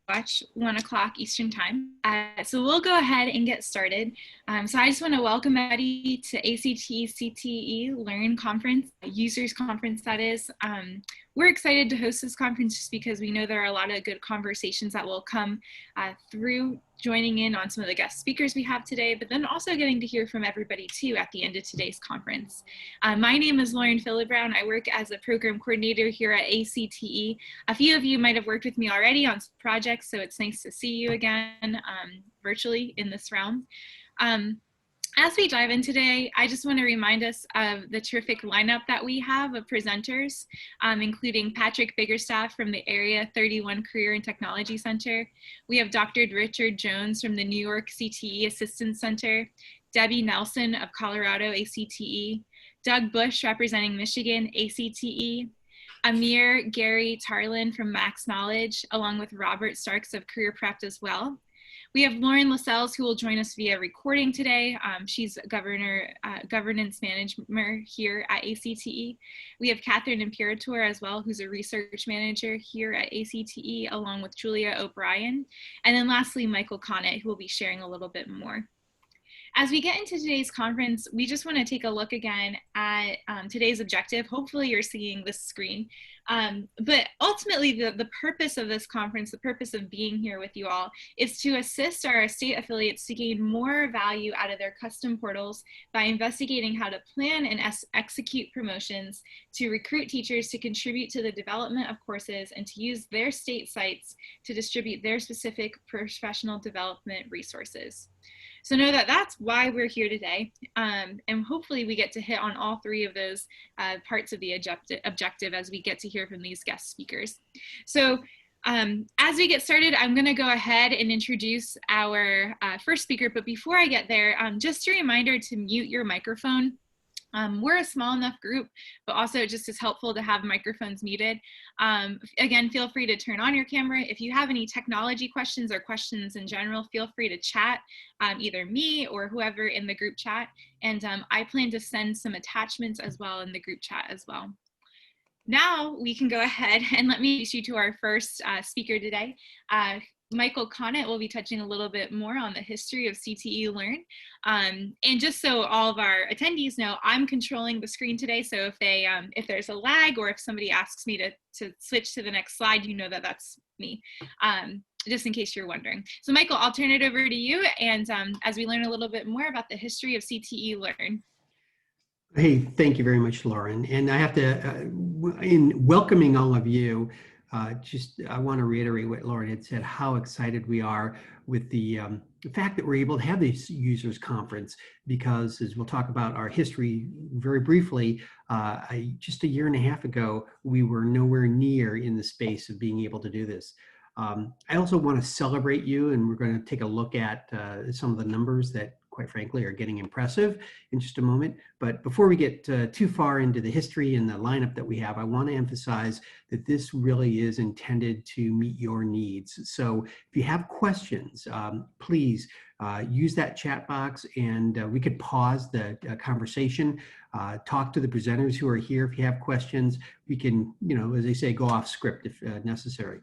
watch 1 o'clock Eastern time. So we'll go ahead and get started. So I just want to welcome everybody to ACT CTE Learn Conference, Users Conference that is. We're excited to host this conference just because we know there are a lot of good conversations that will come through joining in on some of the guest speakers we have today, but then also getting to hear from everybody too at the end of today's conference. My name is Lauren Philibrown. I work as a program coordinator here at ACTE. A few of you might have worked with me already on some projects, so it's nice to see you again virtually in this realm. As we dive in today, I just want to remind us of the terrific lineup that we have of presenters, including Patrick Biggerstaff from the Area 31 Career and Technology Center. We have Dr. Richard Jones from the New York CTE Assistance Center, Debbie Nelson of Colorado ACTE, Doug Bush representing Michigan ACTE, Amir Gary Tarlin from Max Knowledge, along with Robert Starks of Career Prep as well. We have Lauren Lascelles, who will join us via recording today. She's governance manager here at ACTE. We have Catherine Imperator as well, who's a research manager here at ACTE, along with Julia O'Brien. And then lastly, Michael Connett, who will be sharing a little bit more. As we get into today's conference, we just want to take a look again at today's objective. Hopefully you're seeing this screen. But ultimately, the purpose of this conference, the purpose of being here with you all, is to assist our state affiliates to gain more value out of their custom portals by investigating how to plan and execute promotions, to recruit teachers to contribute to the development of courses, and to use their state sites to distribute their specific professional development resources. So know that that's why we're here today, and hopefully we get to hit on all three of those parts of the objective as we get to hear from these guest speakers. So as we get started, I'm going to go ahead and introduce our first speaker, but before I get there, just a reminder to mute your microphone. We're a small enough group, but also just as helpful to have microphones muted. Again, feel free to turn on your camera. If you have any technology questions or questions in general, feel free to chat either me or whoever in the group chat. And I plan to send some attachments as well in the group chat as well. Now we can go ahead and let me introduce you to our first speaker today. Michael Connett will be touching a little bit more on the history of CTE Learn. And just so all of our attendees know, I'm controlling the screen today. So if there's a lag or if somebody asks me to switch to the next slide, you know that that's me, just in case you're wondering. So Michael, I'll turn it over to you. And as we learn a little bit more about the history of CTE Learn. Hey, thank you very much, Lauren. And I have to, in welcoming all of you, I want to reiterate what Lauren had said, how excited we are with the fact that we're able to have this users conference, because as we'll talk about our history very briefly, just a year and a half ago, we were nowhere near in the space of being able to do this. I also want to celebrate you, and we're going to take a look at some of the numbers that, quite frankly, are getting impressive in just a moment. But before we get too far into the history and the lineup that we have, I want to emphasize that this really is intended to meet your needs. So if you have questions, please use that chat box, and we could pause the conversation, talk to the presenters who are here. If you have questions, we can, as they say, go off script if necessary.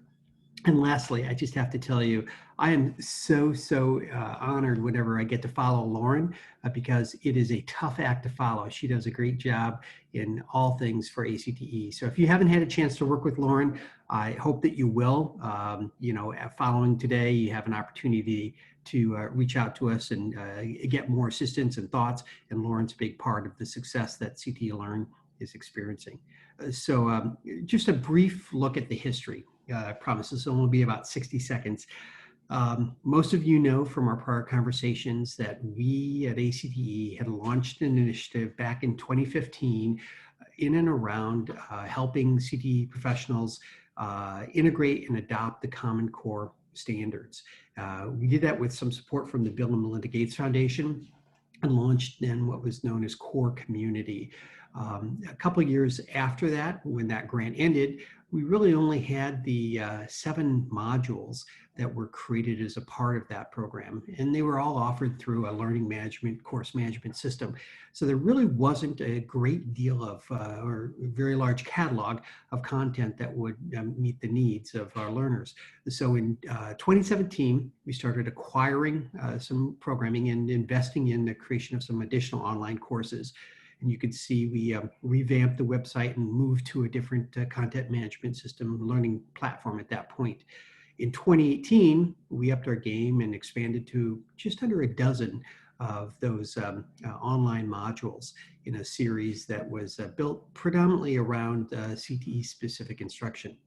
And lastly, I just have to tell you, I am so honored whenever I get to follow Lauren, because it is a tough act to follow. She does a great job in all things for ACTE. So if you haven't had a chance to work with Lauren, I hope that you will. Following today, you have an opportunity to reach out to us and get more assistance and thoughts. And Lauren's a big part of the success that CTE Learn is experiencing. So just a brief look at the history. I promise this will only be about 60 seconds. Most of you know from our prior conversations that we at ACTE had launched an initiative back in 2015 in and around helping CTE professionals integrate and adopt the Common Core standards. We did that with some support from the Bill and Melinda Gates Foundation, and launched then what was known as Core Community. A couple of years after that, when that grant ended, we really only had the 7 modules that were created as a part of that program. And they were all offered through a learning management, course management system. So there really wasn't a great deal of, or a very large catalog of content that would meet the needs of our learners. So in 2017, we started acquiring some programming and investing in the creation of some additional online courses. And you can see we revamped the website and moved to a different content management system learning platform at that point. In 2018, we upped our game and expanded to just under a dozen of those online modules in a series that was built predominantly around CTE specific instruction.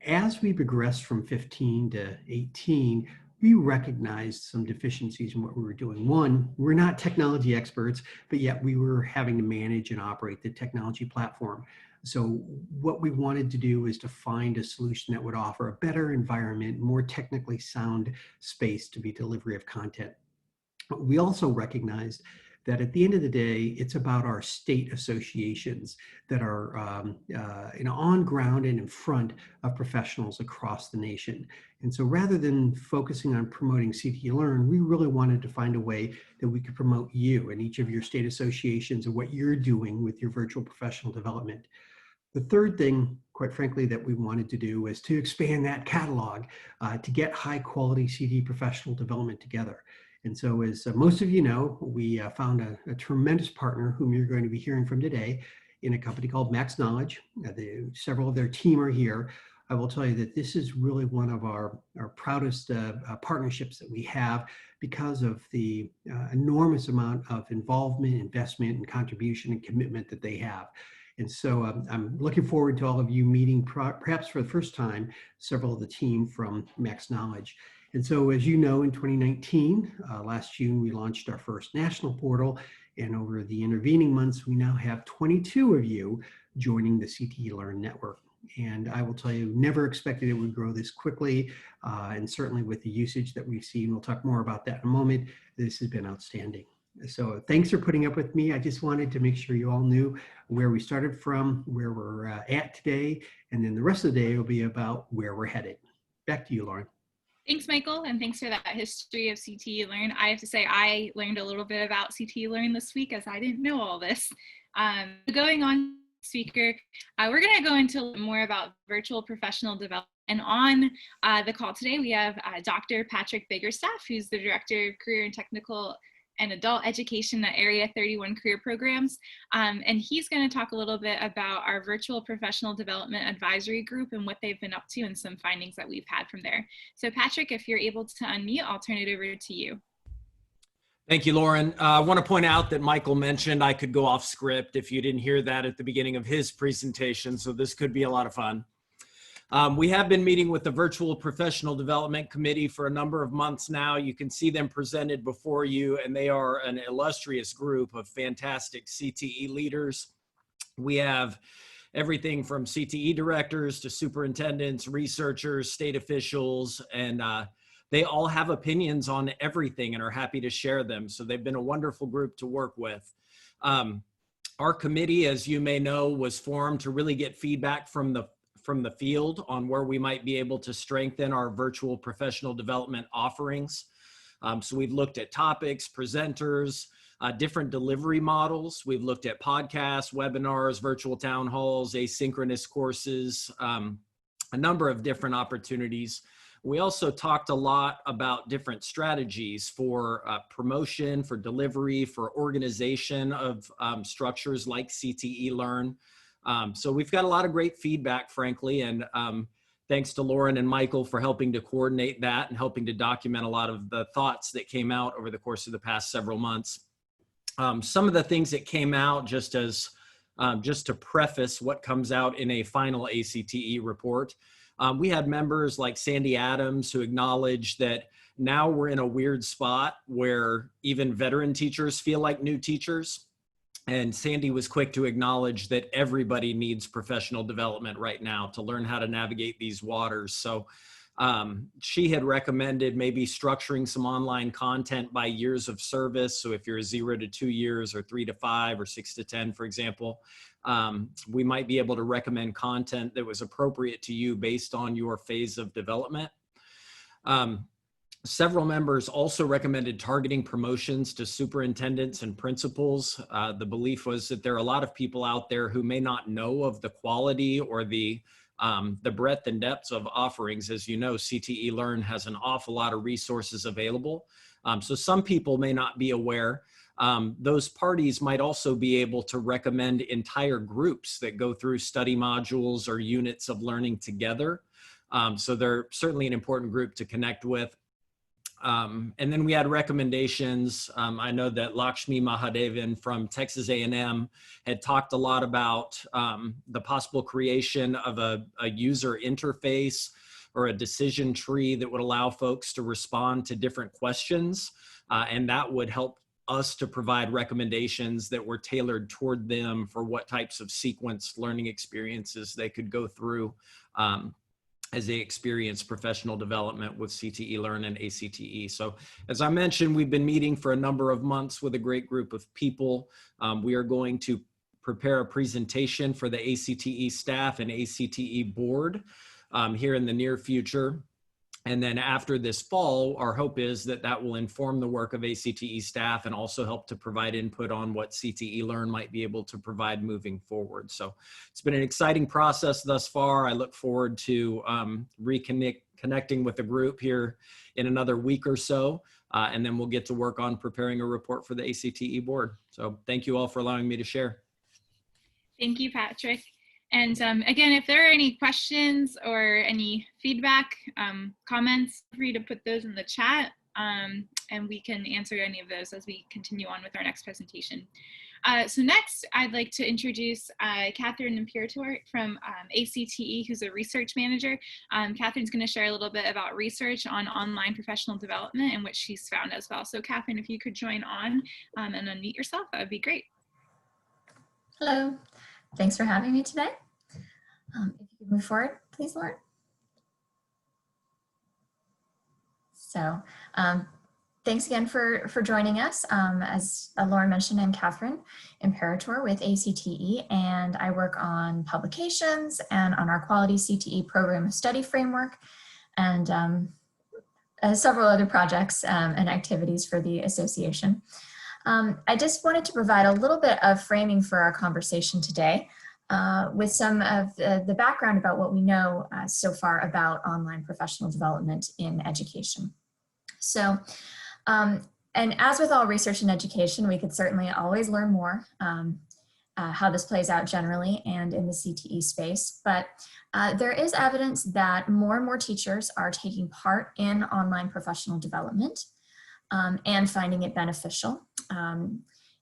As we progressed from 15 to 18, we recognized some deficiencies in what we were doing. One, we're not technology experts, but yet we were having to manage and operate the technology platform. So what we wanted to do is to find a solution that would offer a better environment, more technically sound space to be delivery of content. We also recognized that at the end of the day, it's about our state associations that are on ground and in front of professionals across the nation. And so rather than focusing on promoting CTE Learn, we really wanted to find a way that we could promote you and each of your state associations and what you're doing with your virtual professional development. The third thing, quite frankly, that we wanted to do was to expand that catalog to get high quality CTE professional development together. And so as most of you know, we found a tremendous partner whom you're going to be hearing from today in a company called Max Knowledge. Several of their team are here. I will tell you that this is really one of our proudest partnerships that we have because of the enormous amount of involvement, investment, and contribution and commitment that they have. And so I'm looking forward to all of you meeting perhaps for the first time several of the team from Max Knowledge. And so as you know, in 2019, last June, we launched our first national portal. And over the intervening months, we now have 22 of you joining the CTE Learn Network. And I will tell you, never expected it would grow this quickly. And certainly with the usage that we've seen, we'll talk more about that in a moment. This has been outstanding. So thanks for putting up with me. I just wanted to make sure you all knew where we started from, where we're at today, and then the rest of the day will be about where we're headed. Back to you, Lauren. Thanks, Michael, and thanks for that history of CTE Learn. I have to say I learned a little bit about CTE Learn this week as I didn't know all this. Going on, speaker, we're going to go into more about virtual professional development. And on the call today, we have Dr. Patrick Biggerstaff, who's the Director of Career and Technical and Adult Education at Area 31 Career Programs. And he's going to talk a little bit about our Virtual Professional Development Advisory Group and what they've been up to and some findings that we've had from there. So Patrick, if you're able to unmute, I'll turn it over to you. Thank you, Lauren. I want to point out that Michael mentioned I could go off script if you didn't hear that at the beginning of his presentation, so this could be a lot of fun. We have been meeting with the Virtual Professional Development Committee for a number of months now. You can see them presented before you, and they are an illustrious group of fantastic CTE leaders. We have everything from CTE directors to superintendents, researchers, state officials, and they all have opinions on everything and are happy to share them. So they've been a wonderful group to work with. Our committee, as you may know, was formed to really get feedback from the field on where we might be able to strengthen our virtual professional development offerings. So we've looked at topics, presenters, different delivery models. We've looked at podcasts, webinars, virtual town halls, asynchronous courses, a number of different opportunities. We also talked a lot about different strategies for promotion, for delivery, for organization of structures like CTE Learn. So we've got a lot of great feedback, frankly, and thanks to Lauren and Michael for helping to coordinate that and helping to document a lot of the thoughts that came out over the course of the past several months. Some of the things that came out, just to preface what comes out in a final ACTE report, we had members like Sandy Adams who acknowledged that now we're in a weird spot where even veteran teachers feel like new teachers. And Sandy was quick to acknowledge that everybody needs professional development right now to learn how to navigate these waters. So She had recommended maybe structuring some online content by years of service. So if you're 0 to 2 years, or 3 to 5, or 6 to 10, for example, we might be able to recommend content that was appropriate to you based on your phase of development. Several members also recommended targeting promotions to superintendents and principals. The belief was that there are a lot of people out there who may not know of the quality or the breadth and depth of offerings. As you know, CTE Learn has an awful lot of resources available. So some people may not be aware. Those parties might also be able to recommend entire groups that go through study modules or units of learning together. So they're certainly an important group to connect with. And then we had recommendations. I know that Lakshmi Mahadevan from Texas A&M had talked a lot about the possible creation of a user interface or a decision tree that would allow folks to respond to different questions. And that would help us to provide recommendations that were tailored toward them for what types of sequenced learning experiences they could go through as they experience professional development with CTE Learn and ACTE. So as I mentioned, we've been meeting for a number of months with a great group of people. We are going to prepare a presentation for the ACTE staff and ACTE board here in the near future. And then after this fall, our hope is that that will inform the work of ACTE staff and also help to provide input on what CTE Learn might be able to provide moving forward. So it's been an exciting process thus far. I look forward to connecting with the group here in another week or so, and then we'll get to work on preparing a report for the ACTE board. So thank you all for allowing me to share. Thank you, Patrick. And again, if there are any questions or any feedback, comments, feel free to put those in the chat, and we can answer any of those as we continue on with our next presentation. So next, I'd like to introduce Catherine Imperator from ACTE, who's a research manager. Catherine's going to share a little bit about research on online professional development and what she's found as well. So Catherine, if you could join on and unmute yourself, that would be great. Hello. Thanks for having me today. If you could move forward, please, Lauren. So thanks again for joining us. As Lauren mentioned, I'm Catherine Imperator with ACTE, and I work on publications and on our quality CTE program of study framework and several other projects and activities for the association. I just wanted to provide a little bit of framing for our conversation today with some of the background about what we know so far about online professional development in education. So, and as with all research in education, we could certainly always learn more how this plays out generally and in the CTE space, but there is evidence that more and more teachers are taking part in online professional development and finding it beneficial.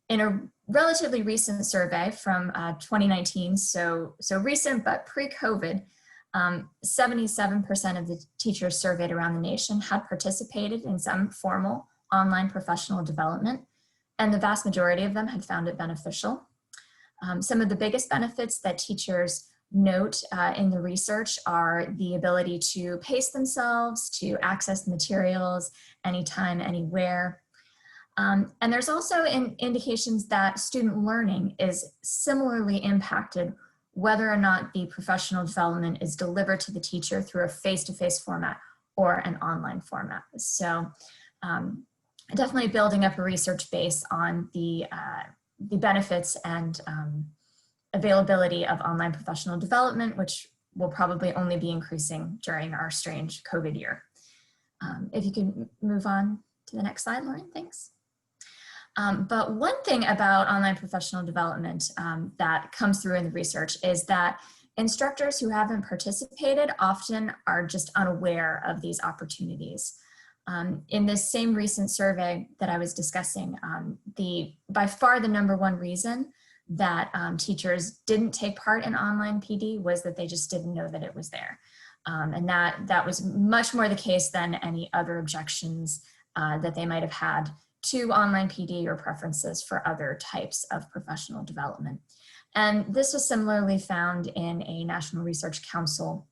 In a relatively recent survey from 2019, so recent but pre-COVID, 77% of the teachers surveyed around the nation had participated in some formal online professional development, and the vast majority of them had found it beneficial. Some of the biggest benefits that teachers note in the research are the ability to pace themselves, to access materials anytime, anywhere. And there's also indications that student learning is similarly impacted whether or not the professional development is delivered to the teacher through a face-to-face format or an online format. So definitely building up a research base on the benefits and availability of online professional development, which will probably only be increasing during our strange COVID year. If you can move on to the next slide, Lauren, thanks. But one thing about online professional development that comes through in the research is that instructors who haven't participated often are just unaware of these opportunities. In this same recent survey that I was discussing, by far the #1 reason that teachers didn't take part in online PD was that they just didn't know that it was there. And that was much more the case than any other objections that they might have had to online PD or preferences for other types of professional development. And this was similarly found in a National Research Council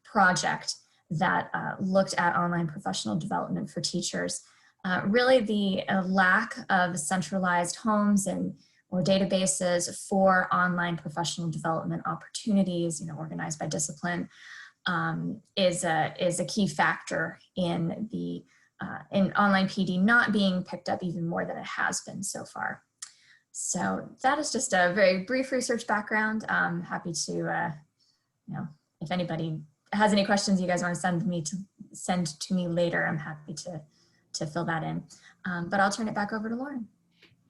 project that looked at online professional development for teachers. Really the lack of centralized homes or databases for online professional development opportunities, organized by discipline, is a key factor in in online PD not being picked up even more than it has been so far. So that is just a very brief research background. I'm happy to, if anybody has any questions you guys want to send to me later, I'm happy to fill that in. But I'll turn it back over to Lauren.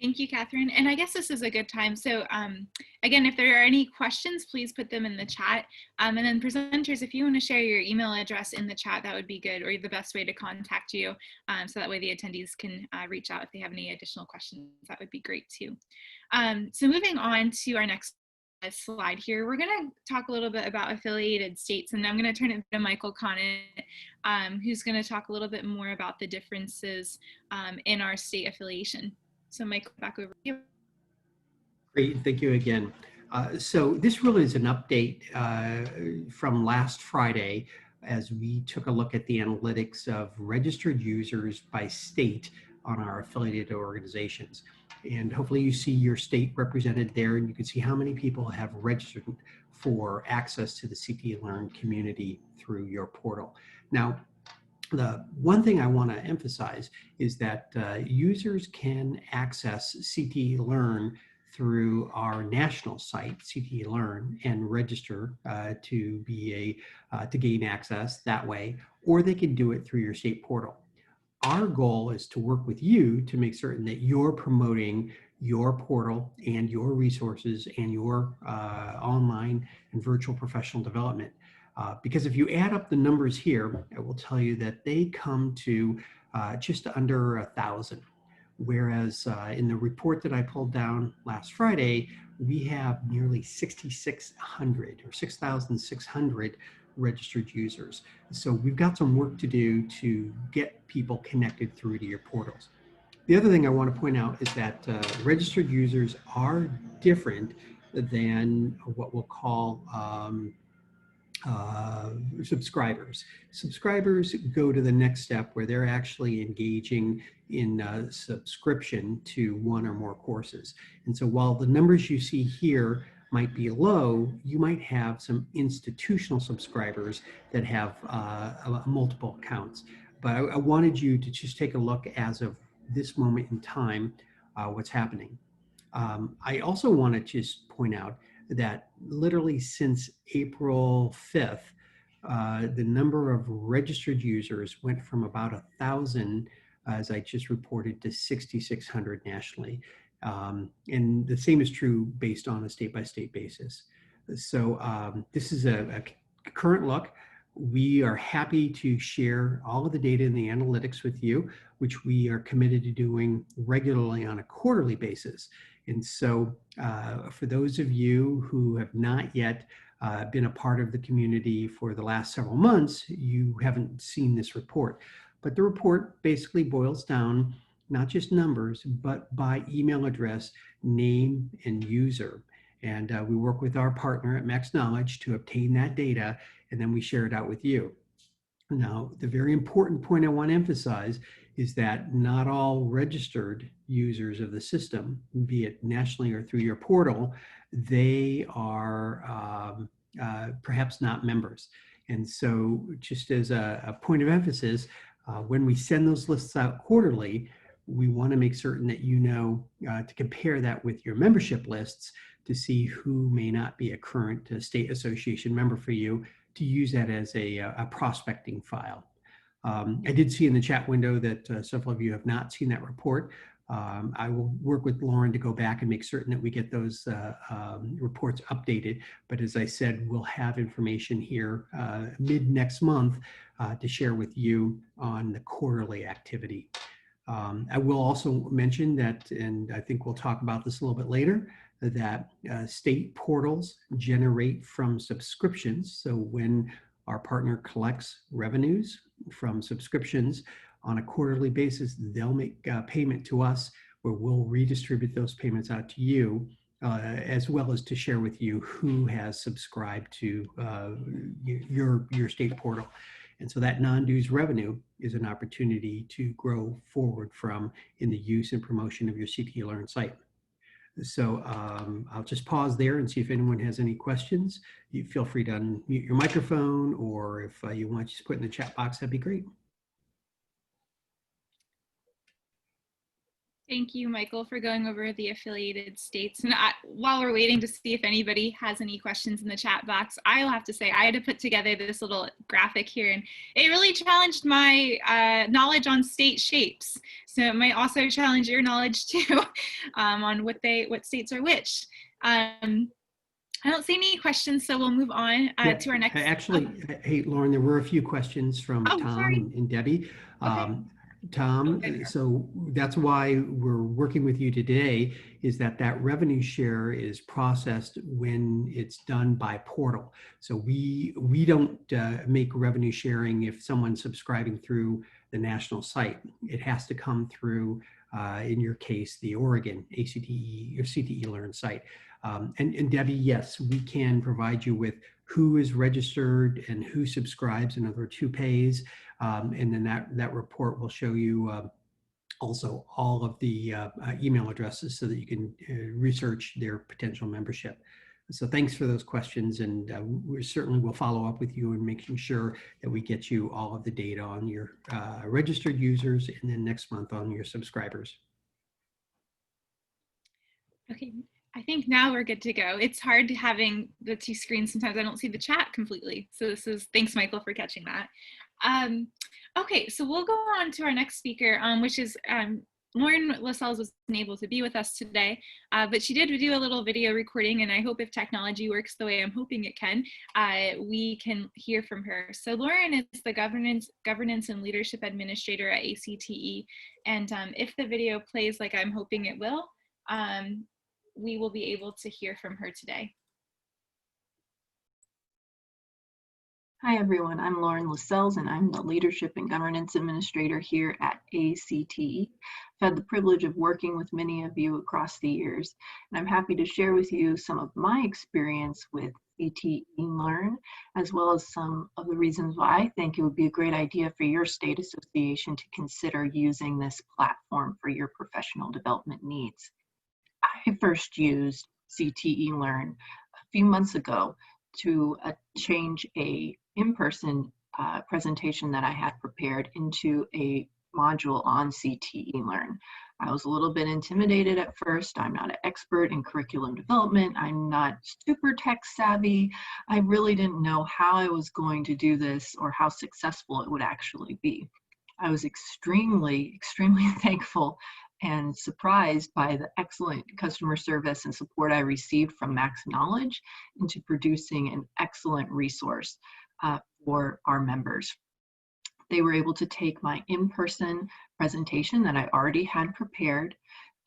Thank you, Catherine. And I guess this is a good time. So again, if there are any questions, please put them in the chat. And then presenters, if you want to share your email address in the chat, that would be good, or the best way to contact you. So that way the attendees can reach out if they have any additional questions. That would be great too. So moving on to our next slide here, we're going to talk a little bit about affiliated states, and I'm going to turn it to Michael Conant, who's going to talk a little bit more about the differences in our state affiliation. So Michael, back over to you. Great, thank you again. So this really is an update from last Friday as we took a look at the analytics of registered users by state on our affiliated organizations. And hopefully you see your state represented there, and you can see how many people have registered for access to the CTE Learn community through your portal. Now, the one thing I want to emphasize is that users can access CTE Learn through our national site, CTE Learn, and register to gain access that way, or they can do it through your state portal. Our goal is to work with you to make certain that you're promoting your portal and your resources and your online and virtual professional development. Because if you add up the numbers here, I will tell you that they come to just under 1,000. Whereas in the report that I pulled down last Friday, we have nearly 6,600 or 6,600 registered users. So we've got some work to do to get people connected through to your portals. The other thing I want to point out is that registered users are different than what we'll call subscribers. Subscribers go to the next step where they're actually engaging in subscription to one or more courses. And so while the numbers you see here might be low, you might have some institutional subscribers that have multiple accounts. But I wanted you to just take a look as of this moment in time, what's happening. I also want to just point out that literally since April 5th, the number of registered users went from about 1,000, as I just reported, to 6,600 nationally. And the same is true based on a state-by-state basis. So this is a current look. We are happy to share all of the data and the analytics with you, which we are committed to doing regularly on a quarterly basis. And so for those of you who have not yet been a part of the community for the last several months, you haven't seen this report. But the report basically boils down not just numbers, but by email address, name, and user. And we work with our partner at Max Knowledge to obtain that data, and then we share it out with you. Now, the very important point I want to emphasize is that not all registered users of the system, be it nationally or through your portal, they are perhaps not members. And so just as a point of emphasis, when we send those lists out quarterly, we want to make certain that you know to compare that with your membership lists to see who may not be a current state association member for you, to use that as a prospecting file. I did see in the chat window that several of you have not seen that report. I will work with Lauren to go back and make certain that we get those reports updated. But as I said, we'll have information here mid next month to share with you on the quarterly activity. I will also mention that, and I think we'll talk about this a little bit later, that state portals generate from subscriptions. So when our partner collects revenues from subscriptions on a quarterly basis, they'll make payment to us, where we'll redistribute those payments out to you, as well as to share with you who has subscribed to your state portal. And so that non-dues revenue is an opportunity to grow forward from in the use and promotion of your CTE Learn site. So I'll just pause there and see if anyone has any questions. You feel free to unmute your microphone, or if you want to just put in the chat box, that'd be great. Thank you, Michael, for going over the affiliated states. And while we're waiting to see if anybody has any questions in the chat box, I'll have to say I had to put together this little graphic here, and it really challenged my knowledge on state shapes. So it might also challenge your knowledge too on what states are which. I don't see any questions, so we'll move on to our next. Actually, hey, Lauren, there were a few questions from Tom and Debbie. Okay. Tom, so that's why we're working with you today, is that revenue share is processed when it's done by portal. So we don't make revenue sharing if someone's subscribing through the national site. It has to come through, in your case, the Oregon ACTE or CTE Learn site. And Debbie, yes, we can provide you with who is registered and who subscribes, in other words, who pays. And then that report will show you also all of the email addresses so that you can research their potential membership. So thanks for those questions, and we certainly will follow up with you and making sure that we get you all of the data on your registered users, and then next month on your subscribers. Okay, I think now we're good to go. It's hard having the two screens. Sometimes I don't see the chat completely. So thanks, Michael, for catching that. Okay, so we'll go on to our next speaker, which is Lauren Lascelles wasn't able to be with us today, but she did do a little video recording, and I hope if technology works the way I'm hoping it can, we can hear from her. So Lauren is the Governance and Leadership Administrator at ACTE, and if the video plays like I'm hoping it will, we will be able to hear from her today. Hi everyone, I'm Lauren Lascelles and I'm the Leadership and Governance Administrator here at ACTE. I've had the privilege of working with many of you across the years, and I'm happy to share with you some of my experience with CTE Learn, as well as some of the reasons why I think it would be a great idea for your state association to consider using this platform for your professional development needs. I first used CTE Learn a few months ago to change a in-person presentation that I had prepared into a module on CTE Learn. I was a little bit intimidated at first. I'm not an expert in curriculum development. I'm not super tech savvy. I really didn't know how I was going to do this or how successful it would actually be. I was extremely thankful and surprised by the excellent customer service and support I received from Max Knowledge into producing an excellent resource for our members. They were able to take my in-person presentation that I already had prepared.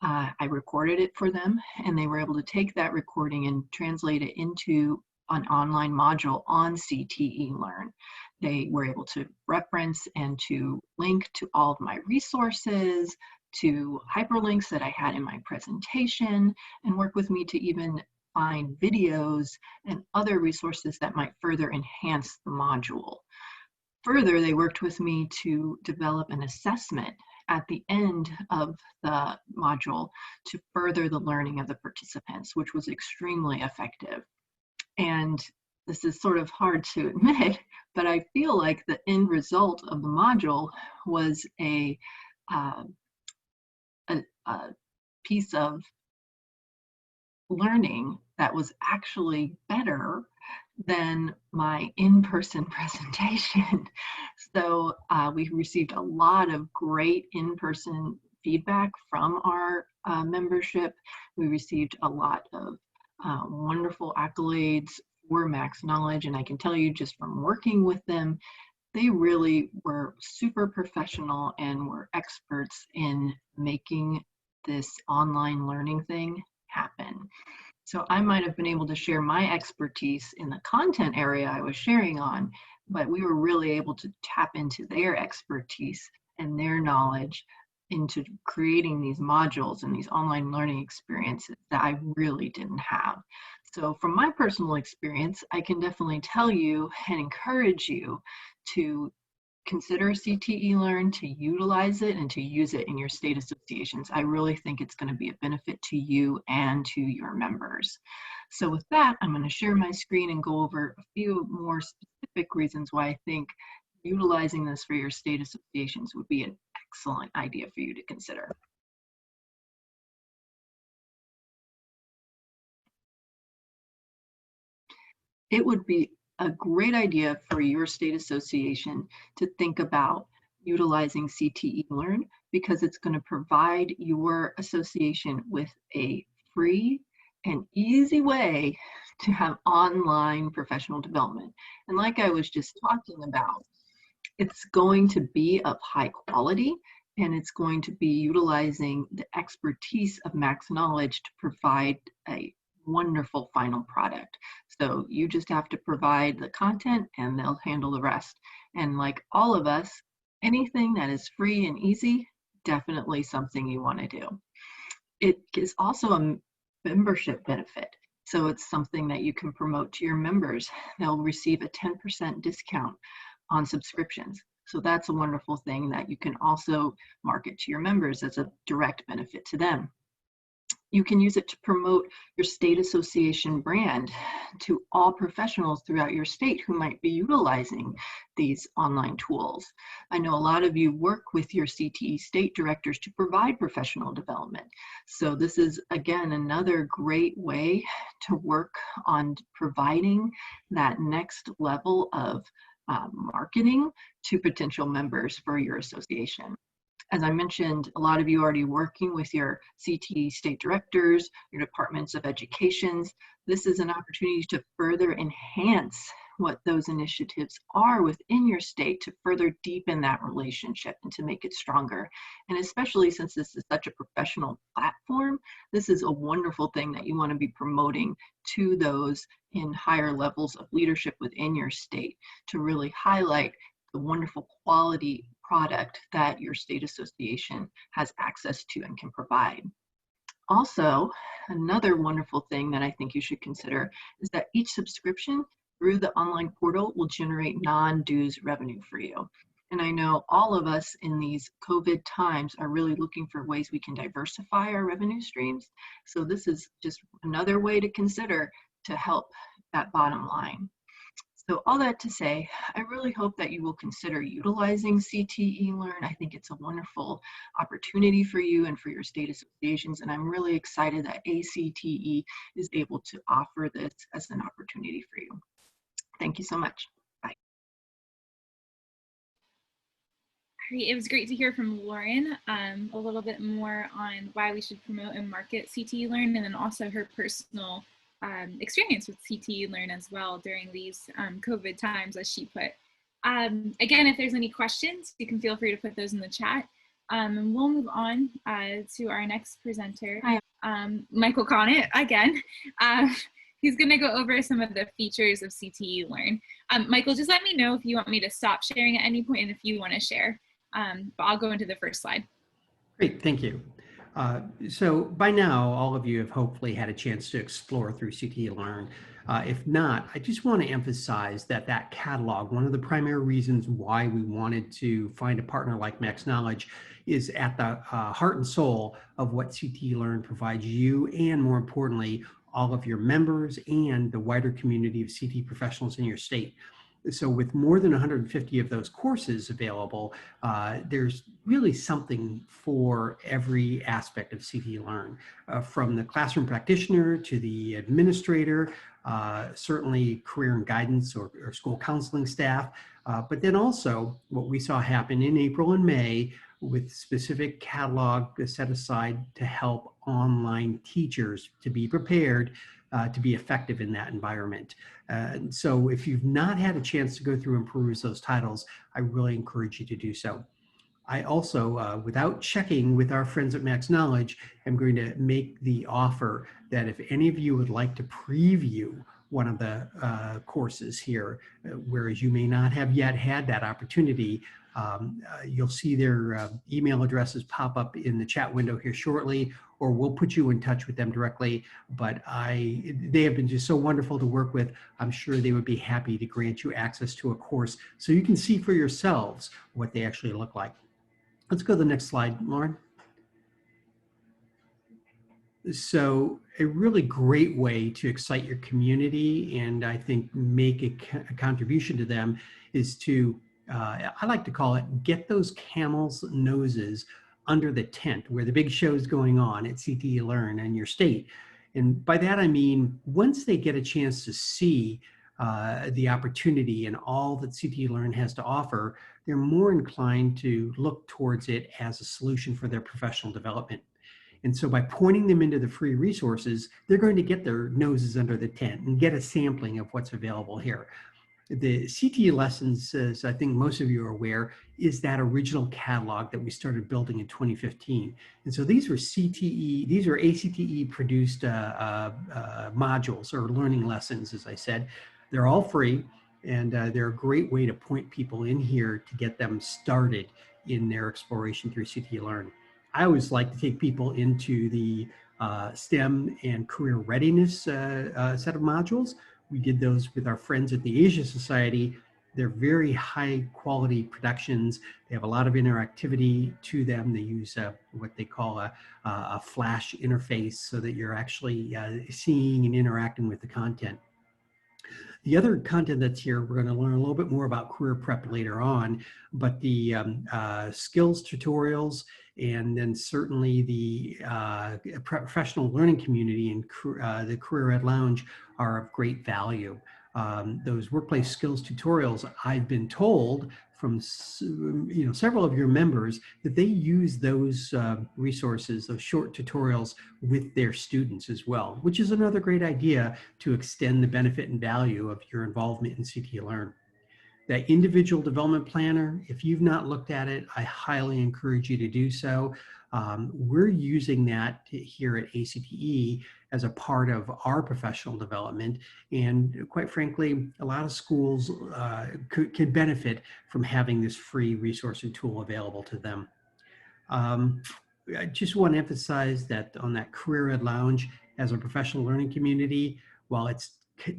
I recorded it for them, and they were able to take that recording and translate it into an online module on CTE Learn. They were able to reference and to link to all of my resources, to hyperlinks that I had in my presentation, and work with me to even find videos and other resources that might further enhance the module. Further, they worked with me to develop an assessment at the end of the module to further the learning of the participants, which was extremely effective. And this is sort of hard to admit, but I feel like the end result of the module was a piece of learning that was actually better than my in-person presentation. So we received a lot of great in-person feedback from our membership. We received a lot of wonderful accolades for Max Knowledge, and I can tell you just from working with them, they really were super professional and were experts in making this online learning thing happen. So I might have been able to share my expertise in the content area I was sharing on, but we were really able to tap into their expertise and their knowledge into creating these modules and these online learning experiences that I really didn't have. So from my personal experience, I can definitely tell you and encourage you to consider CTE Learn, to utilize it, and to use it in your state associations. I really think it's going to be a benefit to you and to your members. So with that, I'm going to share my screen and go over a few more specific reasons why I think utilizing this for your state associations would be an excellent idea for you to consider. It would be a great idea for your state association to think about utilizing CTE Learn, because it's going to provide your association with a free and easy way to have online professional development. And like I was just talking about, it's going to be of high quality, and it's going to be utilizing the expertise of Max Knowledge to provide a wonderful final product. So you just have to provide the content and they'll handle the rest. And like all of us, anything that is free and easy, definitely something you want to do. It is also a membership benefit. So it's something that you can promote to your members. They'll receive a 10% discount on subscriptions. So that's a wonderful thing that you can also market to your members as a direct benefit to them. You can use it to promote your state association brand to all professionals throughout your state who might be utilizing these online tools. I know a lot of you work with your CTE state directors to provide professional development. So this is, again, another great way to work on providing that next level of marketing to potential members for your association. As I mentioned, a lot of you are already working with your CTE state directors, your departments of educations. This is an opportunity to further enhance what those initiatives are within your state, to further deepen that relationship and to make it stronger. And especially since this is such a professional platform, this is a wonderful thing that you want to be promoting to those in higher levels of leadership within your state, to really highlight the wonderful quality product that your state association has access to and can provide. Also, another wonderful thing that I think you should consider is that each subscription through the online portal will generate non-dues revenue for you. And I know all of us in these COVID times are really looking for ways we can diversify our revenue streams. So this is just another way to consider to help that bottom line. So all that to say, I really hope that you will consider utilizing CTE Learn. I think it's a wonderful opportunity for you and for your state associations, and I'm really excited that ACTE is able to offer this as an opportunity for you. Thank you so much. Bye. It was great to hear from Lauren a little bit more on why we should promote and market CTE Learn, and then also her personal experience with CTE Learn as well during these COVID times, as she put. Again, if there's any questions, you can feel free to put those in the chat. And we'll move on to our next presenter, Michael Connett again. He's going to go over some of the features of CTE Learn. Michael, just let me know if you want me to stop sharing at any point and if you want to share. But I'll go into the first slide. Great, thank you. So by now, all of you have hopefully had a chance to explore through CTE Learn. If not, I just want to emphasize that catalog, one of the primary reasons why we wanted to find a partner like Max Knowledge, is at the heart and soul of what CTE Learn provides you, and more importantly, all of your members and the wider community of CTE professionals in your state. So with more than 150 of those courses available, there's really something for every aspect of CTE Learn, from the classroom practitioner to the administrator, certainly career and guidance or school counseling staff, but then also what we saw happen in April and May with specific catalog set aside to help online teachers to be prepared to be effective in that environment. So if you've not had a chance to go through and peruse those titles, I really encourage you to do so. I also, without checking with our friends at Max Knowledge, am going to make the offer that if any of you would like to preview one of the courses here, whereas you may not have yet had that opportunity, You'll see their email addresses pop up in the chat window here shortly, or we'll put you in touch with them directly. But they have been just so wonderful to work with. I'm sure they would be happy to grant you access to a course so you can see for yourselves what they actually look like. Let's go to the next slide, Lauren. So a really great way to excite your community and I think make a contribution to them is to, I like to call it, get those camels' noses under the tent where the big show is going on at CTE Learn in your state. And by that, I mean, once they get a chance to see the opportunity and all that CTE Learn has to offer, they're more inclined to look towards it as a solution for their professional development. And so by pointing them into the free resources, they're going to get their noses under the tent and get a sampling of what's available here. The CTE lessons, as I think most of you are aware, is that original catalog that we started building in 2015. And so these were ACTE produced modules or learning lessons, as I said. They're all free, and they're a great way to point people in here to get them started in their exploration through CTE Learn. I always like to take people into the STEM and career readiness set of modules. We did those with our friends at the Asia Society. They're very high quality productions. They have a lot of interactivity to them. They use what they call a flash interface so that you're actually seeing and interacting with the content. The other content that's here, we're going to learn a little bit more about career prep later on, but the skills tutorials and then certainly the professional learning community and the Career Ed Lounge are of great value. Those workplace skills tutorials, I've been told from several of your members that they use those resources, those short tutorials with their students as well, which is another great idea to extend the benefit and value of your involvement in CTE Learn. That individual development planner, if you've not looked at it, I highly encourage you to do so. We're using that here at ACTE as a part of our professional development. And quite frankly, a lot of schools could benefit from having this free resource and tool available to them. I just want to emphasize that on that Career Ed Lounge as a professional learning community, while it's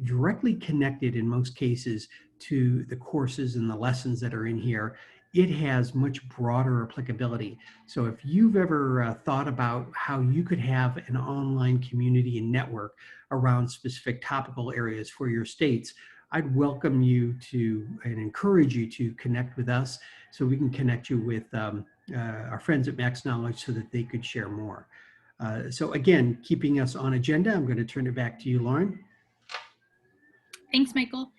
directly connected in most cases to the courses and the lessons that are in here, it has much broader applicability. So if you've ever thought about how you could have an online community and network around specific topical areas for your states, I'd welcome you to and encourage you to connect with us so we can connect you with our friends at Max Knowledge so that they could share more. So again, keeping us on agenda, I'm going to turn it back to you, Lauren. Thanks, Michael.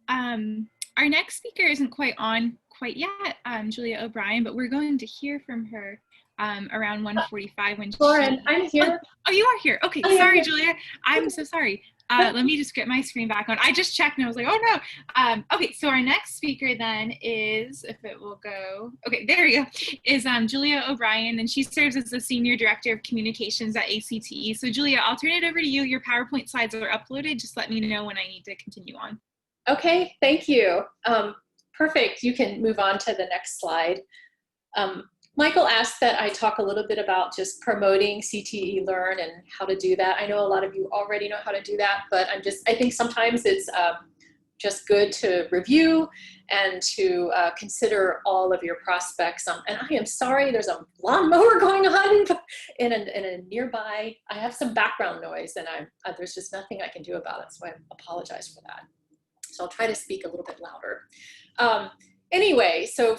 Our next speaker isn't quite on quite yet, Julia O'Brien, but we're going to hear from her around 1:45 when Lauren, I'm here. Oh, you are here. Okay, sorry, Julia. I'm so sorry. Let me just get my screen back on. I just checked and I was like, oh no. Okay, so our next speaker then is, if it will go, okay, there we go, is Julia O'Brien, and she serves as the Senior Director of Communications at ACTE. So Julia, I'll turn it over to you. Your PowerPoint slides are uploaded. Just let me know when I need to continue on. Okay, thank you. Perfect, you can move on to the next slide. Michael asked that I talk a little bit about just promoting CTE Learn and how to do that. I know a lot of you already know how to do that, but I think sometimes it's just good to review and to consider all of your prospects. And I am sorry, there's a lawnmower going on in a nearby. I have some background noise and there's just nothing I can do about it, so I apologize for that. So I'll try to speak a little bit louder. Anyway, so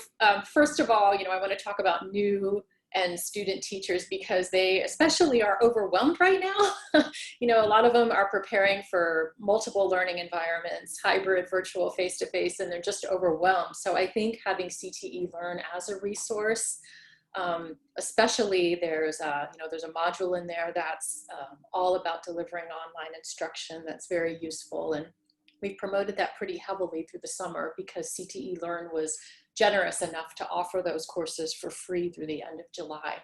first of all, I want to talk about new and student teachers because they especially are overwhelmed right now. A lot of them are preparing for multiple learning environments, hybrid, virtual, face-to-face, and they're just overwhelmed. So I think having CTE Learn as a resource, especially there's a module in there that's all about delivering online instruction that's very useful. And we've promoted that pretty heavily through the summer because CTE Learn was generous enough to offer those courses for free through the end of July.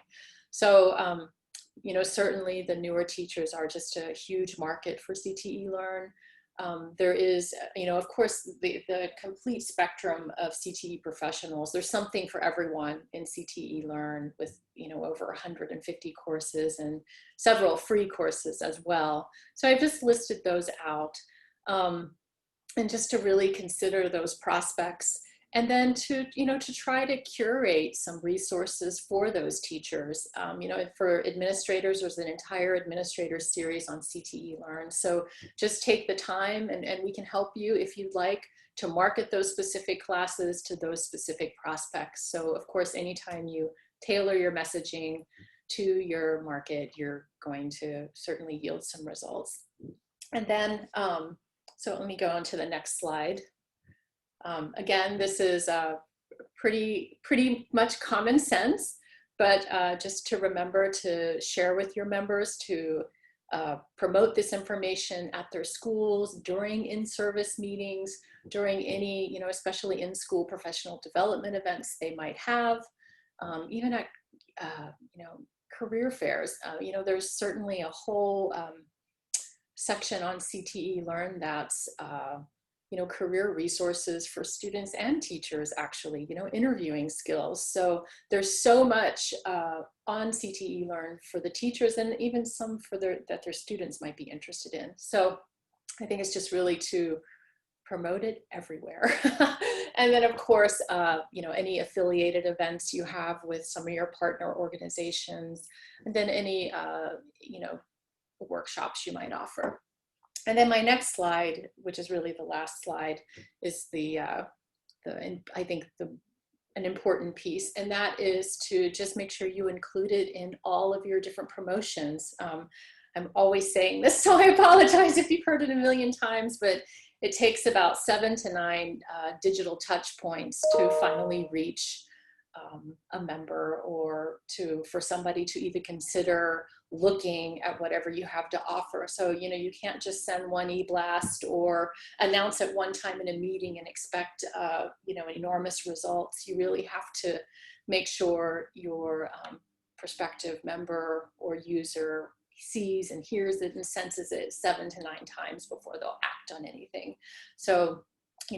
So, certainly the newer teachers are just a huge market for CTE Learn. There is, of course, the complete spectrum of CTE professionals. There's something for everyone in CTE Learn with, over 150 courses and several free courses as well. So I've just listed those out. And just to really consider those prospects, and then to try to curate some resources for those teachers. For administrators, there's an entire administrator series on CTE Learn. So just take the time, and we can help you if you'd like to market those specific classes to those specific prospects. So of course, anytime you tailor your messaging to your market, you're going to certainly yield some results. And then, so let me go on to the next slide. Again, this is pretty much common sense, but just to remember to share with your members, to promote this information at their schools, during in-service meetings, during any, especially in-school professional development events they might have, even at, career fairs. There's certainly a whole section on CTE Learn that's career resources for students and teachers, actually, interviewing skills. So there's so much on CTE Learn for the teachers, and even some for that their students might be interested in. So I think it's just really to promote it everywhere. And then of course, any affiliated events you have with some of your partner organizations, and then any, workshops you might offer. And then my next slide, which is really the last slide, is I think an important piece, and that is to just make sure you include it in all of your different promotions. I'm always saying this, so I apologize if you've heard it a million times, but it takes about 7 to 9 digital touch points to finally reach a member, or for somebody to even consider looking at whatever you have to offer. So, you can't just send one e-blast or announce at one time in a meeting and expect, enormous results. You really have to make sure your prospective member or user sees and hears it and senses it 7 to 9 times before they'll act on anything. So,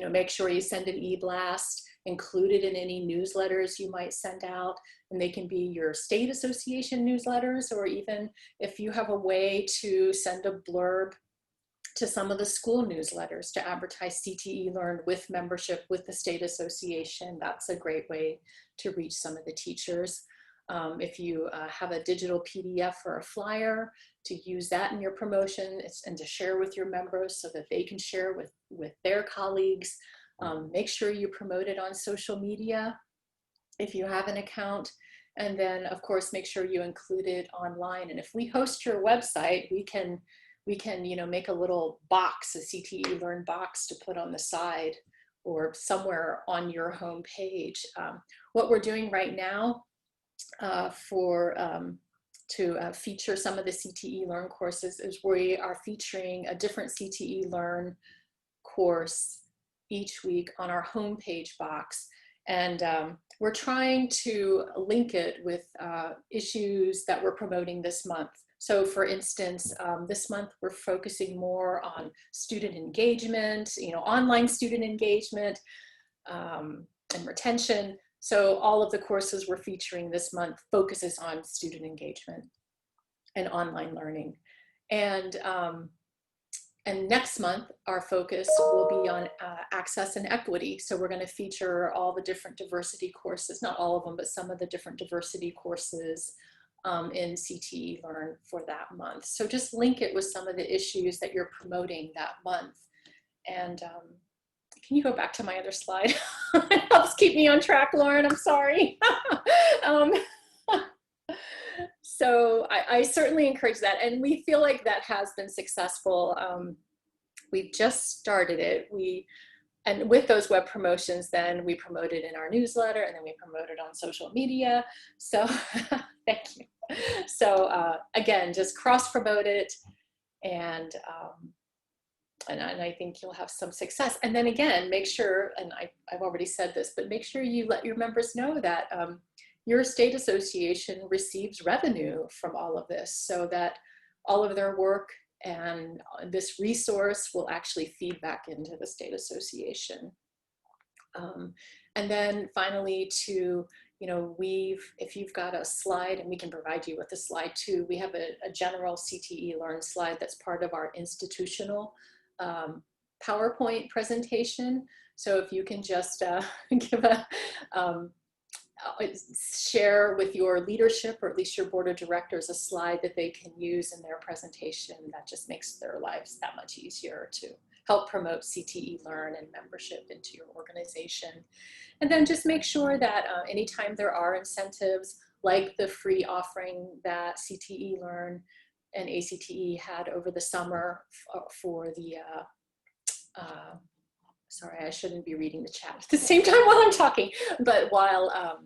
make sure you send an e-blast, include it in any newsletters you might send out, and they can be your state association newsletters, or even if you have a way to send a blurb to some of the school newsletters to advertise CTE Learn with membership with the state association. That's a great way to reach some of the teachers. If you have a digital PDF or a flyer, to use that in your promotion and to share with your members so that they can share with their colleagues. Make sure you promote it on social media if you have an account. And then of course, make sure you include it online. And if we host your website, we can make a little box, a CTE Learn box to put on the side or somewhere on your home page. What we're doing right now to feature some of the CTE Learn courses is we are featuring a different CTE Learn course each week on our homepage box. And we're trying to link it with issues that we're promoting this month. So for instance, this month we're focusing more on student engagement, online student engagement and retention. So all of the courses we're featuring this month focuses on student engagement and online learning. And next month, our focus will be on access and equity. So we're going to feature all the different diversity courses, not all of them, but some of the different diversity courses in CTE Learn for that month. So just link it with some of the issues that you're promoting that month. And can you go back to my other slide? It helps keep me on track, Lauren, I'm sorry. So I certainly encourage that. And we feel like that has been successful. We've just started it. And with those web promotions, then we promote it in our newsletter, and then we promote it on social media. So thank you. So again, just cross promote it, and I think you'll have some success. And then again, make sure, and I've already said this, but make sure you let your members know that your state association receives revenue from all of this, so that all of their work And this resource will actually feed back into the state association. And then finally to, if you've got a slide, and we can provide you with a slide too, we have a general CTE Learn slide that's part of our institutional PowerPoint presentation. So if you can just give a, share with your leadership, or at least your board of directors, a slide that they can use in their presentation, that just makes their lives that much easier to help promote CTE Learn and membership into your organization. And then just make sure that anytime there are incentives, like the free offering that CTE Learn and ACTE had over the summer for the, sorry, I shouldn't be reading the chat at the same time while I'm talking, but while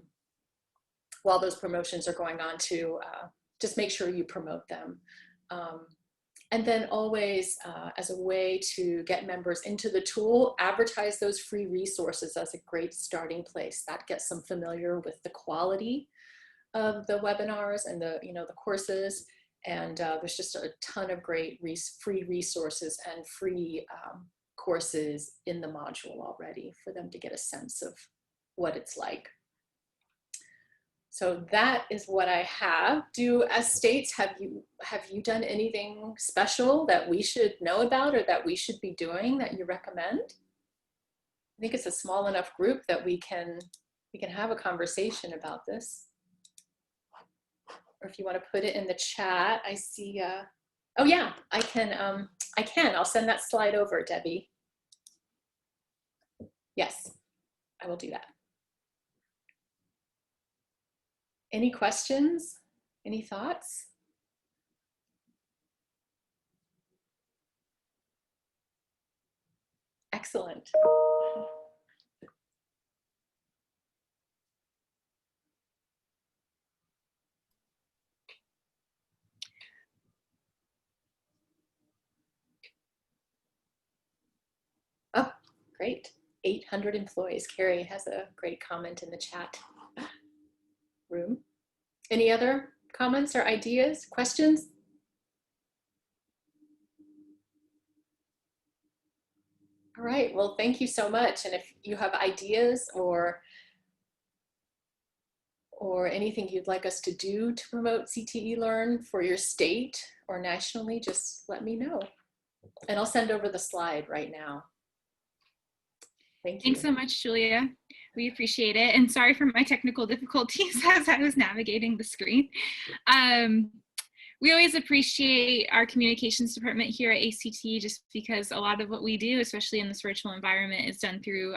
those promotions are going on too, just make sure you promote them. And then always, as a way to get members into the tool, advertise those free resources as a great starting place. That gets them familiar with the quality of the webinars and the courses. And there's just a ton of great free resources and free courses in the module already for them to get a sense of what it's like. So that is what I have. As states, have you done anything special that we should know about or that we should be doing that you recommend? I think it's a small enough group that we can have a conversation about this. Or if you want to put it in the chat, I see. Oh yeah, I can. I'll send that slide over, Debbie. Yes, I will do that. Any questions? Any thoughts? Excellent. Oh, great. 800 employees. Carrie has a great comment in the chat room. Any other comments or ideas, questions? All right, well, thank you so much. And if you have ideas or anything you'd like us to do to promote CTE Learn for your state or nationally, just let me know. And I'll send over the slide right now. Thank you. Thanks so much, Julia. We appreciate it. And sorry for my technical difficulties as I was navigating the screen. We always appreciate our communications department here at ACT, just because a lot of what we do, especially in this virtual environment, is done through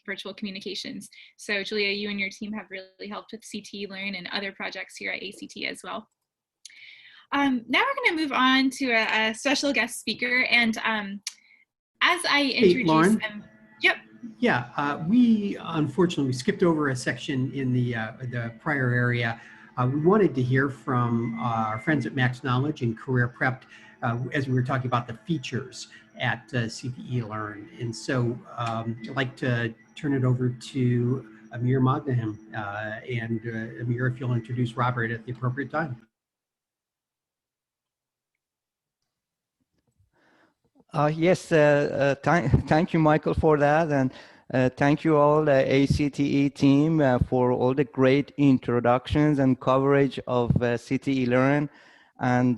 virtual communications. So Julia, you and your team have really helped with CTE Learn and other projects here at ACT as well. Now we're going to move on to a special guest speaker. And as I introduce them, yep. Yeah, we unfortunately skipped over a section in the prior area. We wanted to hear from our friends at Max Knowledge and Career Prepped as we were talking about the features at CTE Learn. And so I'd like to turn it over to Amir Magnahem. And Amir, if you'll introduce Robert at the appropriate time. Yes, thank you, Michael, for that. And thank you all, the ACTE team, for all the great introductions and coverage of CTE Learn. And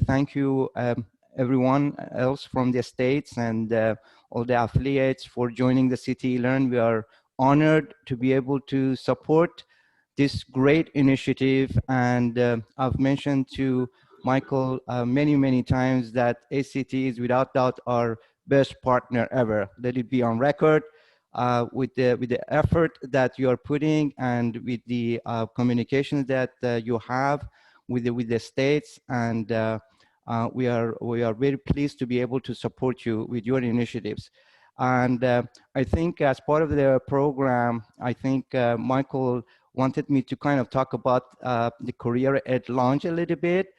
thank you, everyone else from the States and all the affiliates for joining the CTE Learn. We are honored to be able to support this great initiative. And I've mentioned to Michael many times that ACT is without doubt our best partner ever. Let it be on record with the effort that you are putting and with the communications that you have with the states, and we are very pleased to be able to support you with your initiatives. And I think as part of the program, I think Michael wanted me to kind of talk about the Career Ed launch a little bit.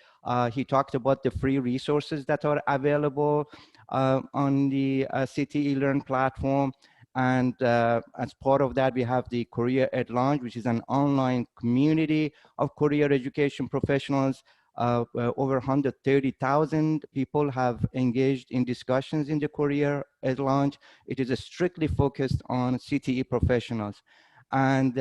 He talked about the free resources that are available on the CTE Learn platform. And as part of that, we have the Career Ed Launch, which is an online community of career education professionals over 130,000 people have engaged in discussions in the career at launch. It is strictly focused on CTE professionals. And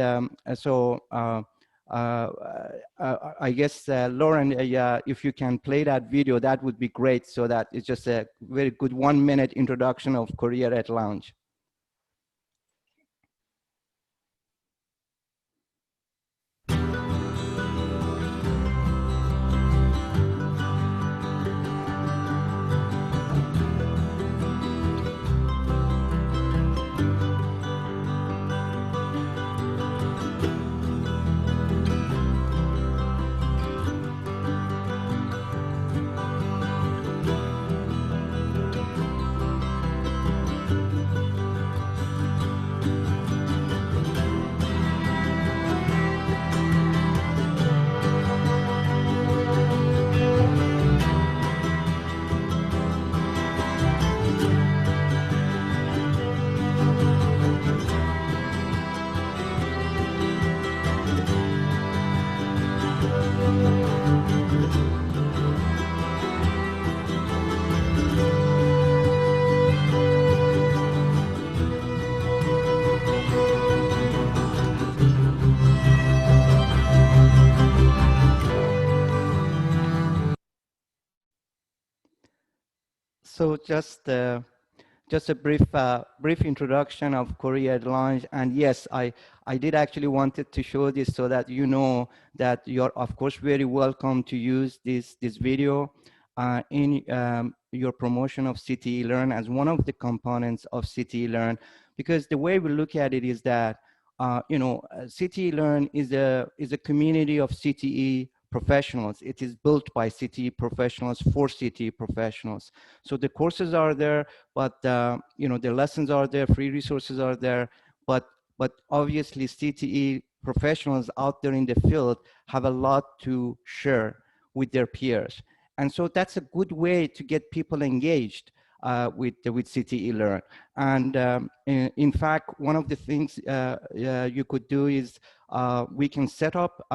I guess, Lauren, if you can play that video, that would be great. So that it's just a very good 1-minute introduction of career at launch. So just a brief introduction of career at launch. And yes, I did actually wanted to show this so that you know that you're of course very welcome to use this video in your promotion of CTE Learn as one of the components of CTE Learn, because the way we look at it is that CTE Learn is a community of CTE professionals. It is built by CTE professionals for CTE professionals. So the courses are there, but the lessons are there, free resources are there, but obviously CTE professionals out there in the field have a lot to share with their peers. And so that's a good way to get people engaged with CTE Learn. And in fact, one of the things you could do is we can set up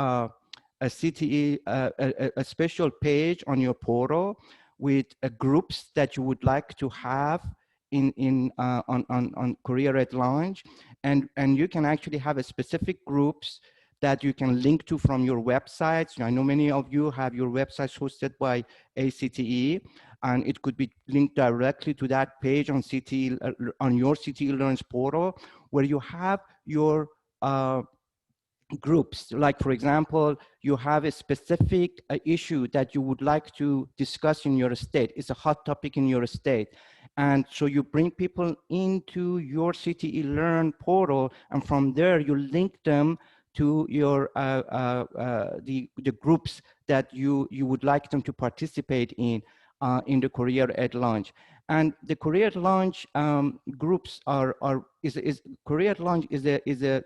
a CTE, a special page on your portal with groups that you would like to have on Career at Launch, and you can actually have a specific groups that you can link to from your websites. I know many of you have your websites hosted by ACTE, and it could be linked directly to that page on CTE, on your CTE Learns portal, where you have your groups. Like, for example, you have a specific issue that you would like to discuss in your state. It's a hot topic in your state. And so you bring people into your CTE Learn portal, and from there you link them to your the groups that you would like them to participate in the Career at Launch. And the Career at Launch groups Career at Launch is a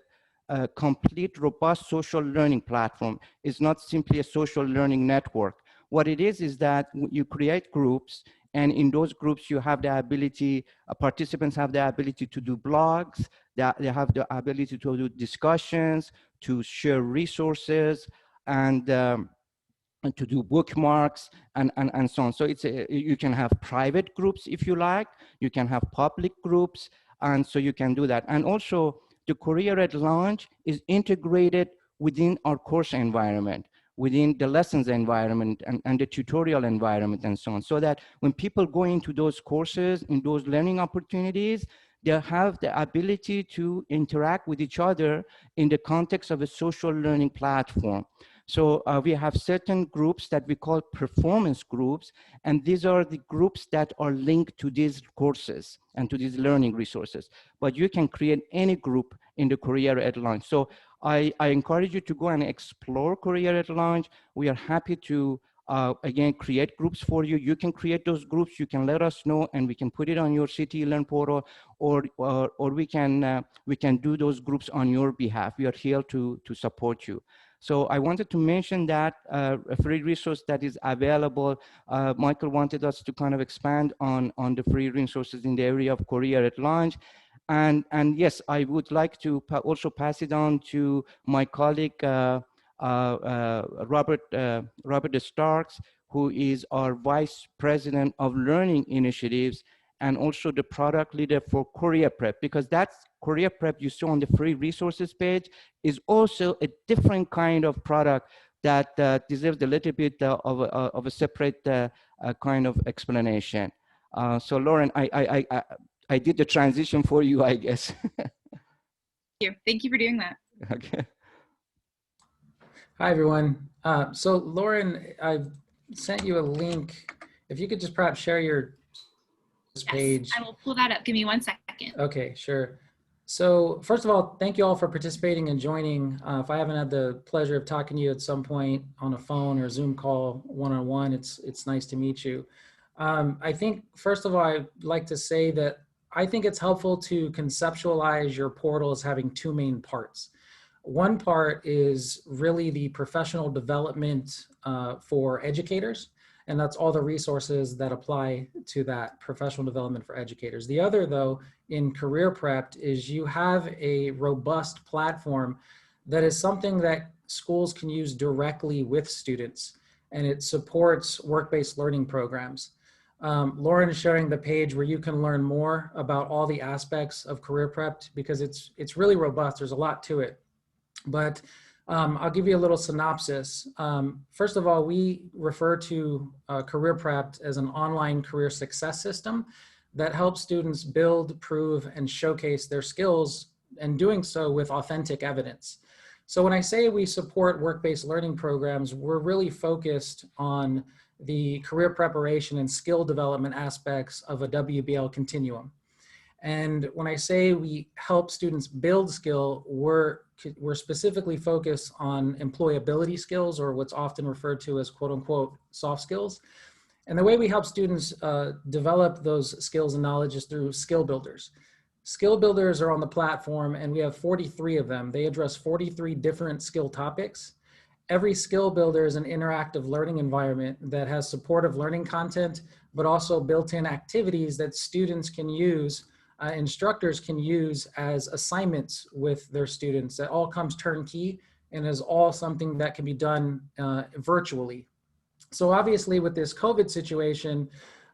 complete, robust social learning platform. It's not simply a social learning network. What it is that you create groups, and in those groups you have the ability, participants have the ability to do blogs, they have the ability to do discussions, to share resources, and to do bookmarks and so on. So you can have private groups if you like, you can have public groups, and so you can do that. And also, the Career at Launch is integrated within our course environment, within the lessons environment and the tutorial environment and so on, so that when people go into those courses, in those learning opportunities, they have the ability to interact with each other in the context of a social learning platform. So we have certain groups that we call performance groups, and these are the groups that are linked to these courses and to these learning resources. But you can create any group in the Career at Launch. So I encourage you to go and explore Career at Launch. We are happy to, again, create groups for you. You can create those groups, you can let us know, and we can put it on your CTE Learn portal, or we can do those groups on your behalf. We are here to support you. So I wanted to mention that a free resource that is available. Michael wanted us to kind of expand on the free resources in the area of Career at Launch. And yes, I would like to also pass it on to my colleague, Robert Starks, who is our Vice President of Learning Initiatives, and also the product leader for Career Prep, because that's Career Prep you saw on the free resources page is also a different kind of product that deserves a little bit of a separate kind of explanation. So Lauren, I did the transition for you, I guess. Thank you for doing that. Okay. Hi, everyone. So Lauren, I've sent you a link. If you could just perhaps share your page. I will pull that up. Give me 1 second. Okay, sure. So first of all, thank you all for participating and joining. If I haven't had the pleasure of talking to you at some point on a phone or Zoom call one-on-one, it's nice to meet you. I think, first of all, I'd like to say that I think it's helpful to conceptualize your portal as having two main parts. One part is really the professional development for educators, and that's all the resources that apply to that professional development for educators. The other, though, in Career Prep is you have a robust platform that is something that schools can use directly with students, and it supports work-based learning programs. Lauren is sharing the page where you can learn more about all the aspects of Career Prep because it's really robust. There's a lot to it. But I'll give you a little synopsis. First of all, we refer to Career Prep as an online career success system that helps students build, prove, and showcase their skills, and doing so with authentic evidence. So when I say we support work-based learning programs, we're really focused on the career preparation and skill development aspects of a WBL continuum. And when I say we help students build skill, we're specifically focused on employability skills, or what's often referred to as quote unquote soft skills. And the way we help students develop those skills and knowledge is through skill builders. Skill builders are on the platform, and we have 43 of them. They address 43 different skill topics. Every skill builder is an interactive learning environment that has supportive learning content, but also built-in activities that students can use, instructors can use as assignments with their students. That all comes turnkey and is all something that can be done virtually. So obviously with this COVID situation,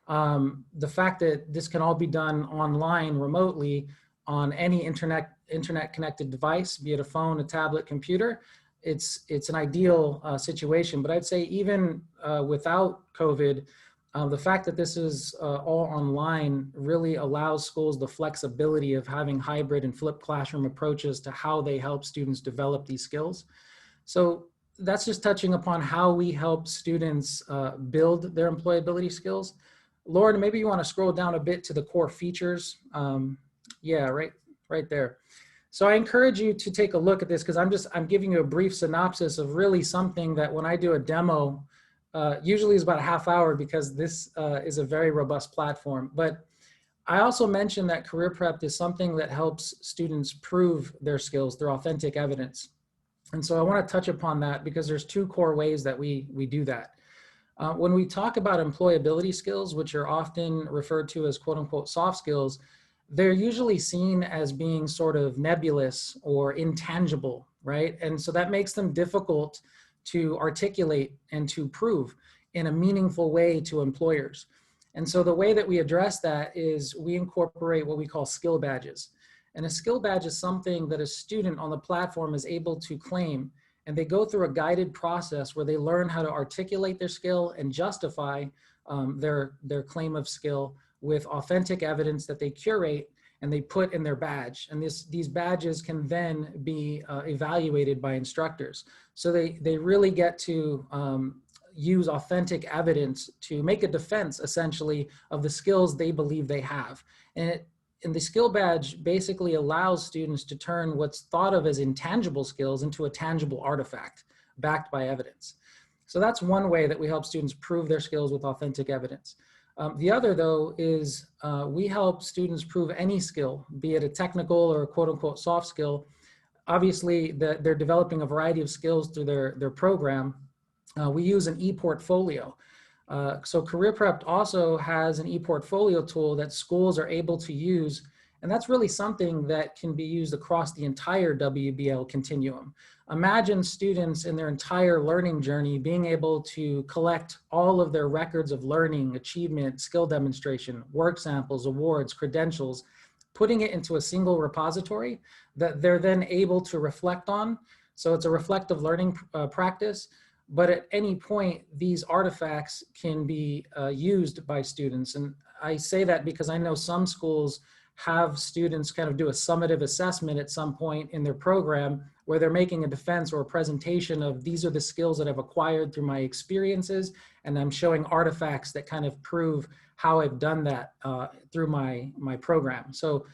the fact that this can all be done online remotely on any internet connected device, be it a phone, a tablet, computer, it's an ideal situation. But I'd say even without COVID, the fact that this is all online really allows schools the flexibility of having hybrid and flipped classroom approaches to how they help students develop these skills. So that's just touching upon how we help students build their employability skills. Lauren, maybe you want to scroll down a bit to the core features. Yeah, right there. So I encourage you to take a look at this because I'm giving you a brief synopsis of really something that when I do a demo, usually is about a half hour because this is a very robust platform. But I also mentioned that Career Prep is something that helps students prove their skills through authentic evidence. And so I want to touch upon that because there's two core ways that we do that. When we talk about employability skills, which are often referred to as quote unquote soft skills, they're usually seen as being sort of nebulous or intangible, right? And so that makes them difficult to articulate and to prove in a meaningful way to employers. And so the way that we address that is we incorporate what we call skill badges. And a skill badge is something that a student on the platform is able to claim, and they go through a guided process where they learn how to articulate their skill and justify their claim of skill with authentic evidence that they curate and they put in their badge. And these badges can then be evaluated by instructors. So they really get to use authentic evidence to make a defense, essentially, of the skills they believe they have. And the skill badge basically allows students to turn what's thought of as intangible skills into a tangible artifact backed by evidence. So that's one way that we help students prove their skills with authentic evidence. The other, though, is we help students prove any skill, be it a technical or a quote unquote soft skill. Obviously, they're developing a variety of skills through their program. We use an e-portfolio. So Career Prep also has an e-portfolio tool that schools are able to use And that's really something that can be used across the entire WBL continuum. Imagine students in their entire learning journey being able to collect all of their records of learning, achievement, skill demonstration, work samples, awards, credentials, putting it into a single repository that they're then able to reflect on. So it's a reflective learning practice, but at any point, these artifacts can be used by students. And I say that because I know some schools have students kind of do a summative assessment at some point in their program where they're making a defense or a presentation of these are the skills that I've acquired through my experiences, and I'm showing artifacts that kind of prove how I've done that through my program. So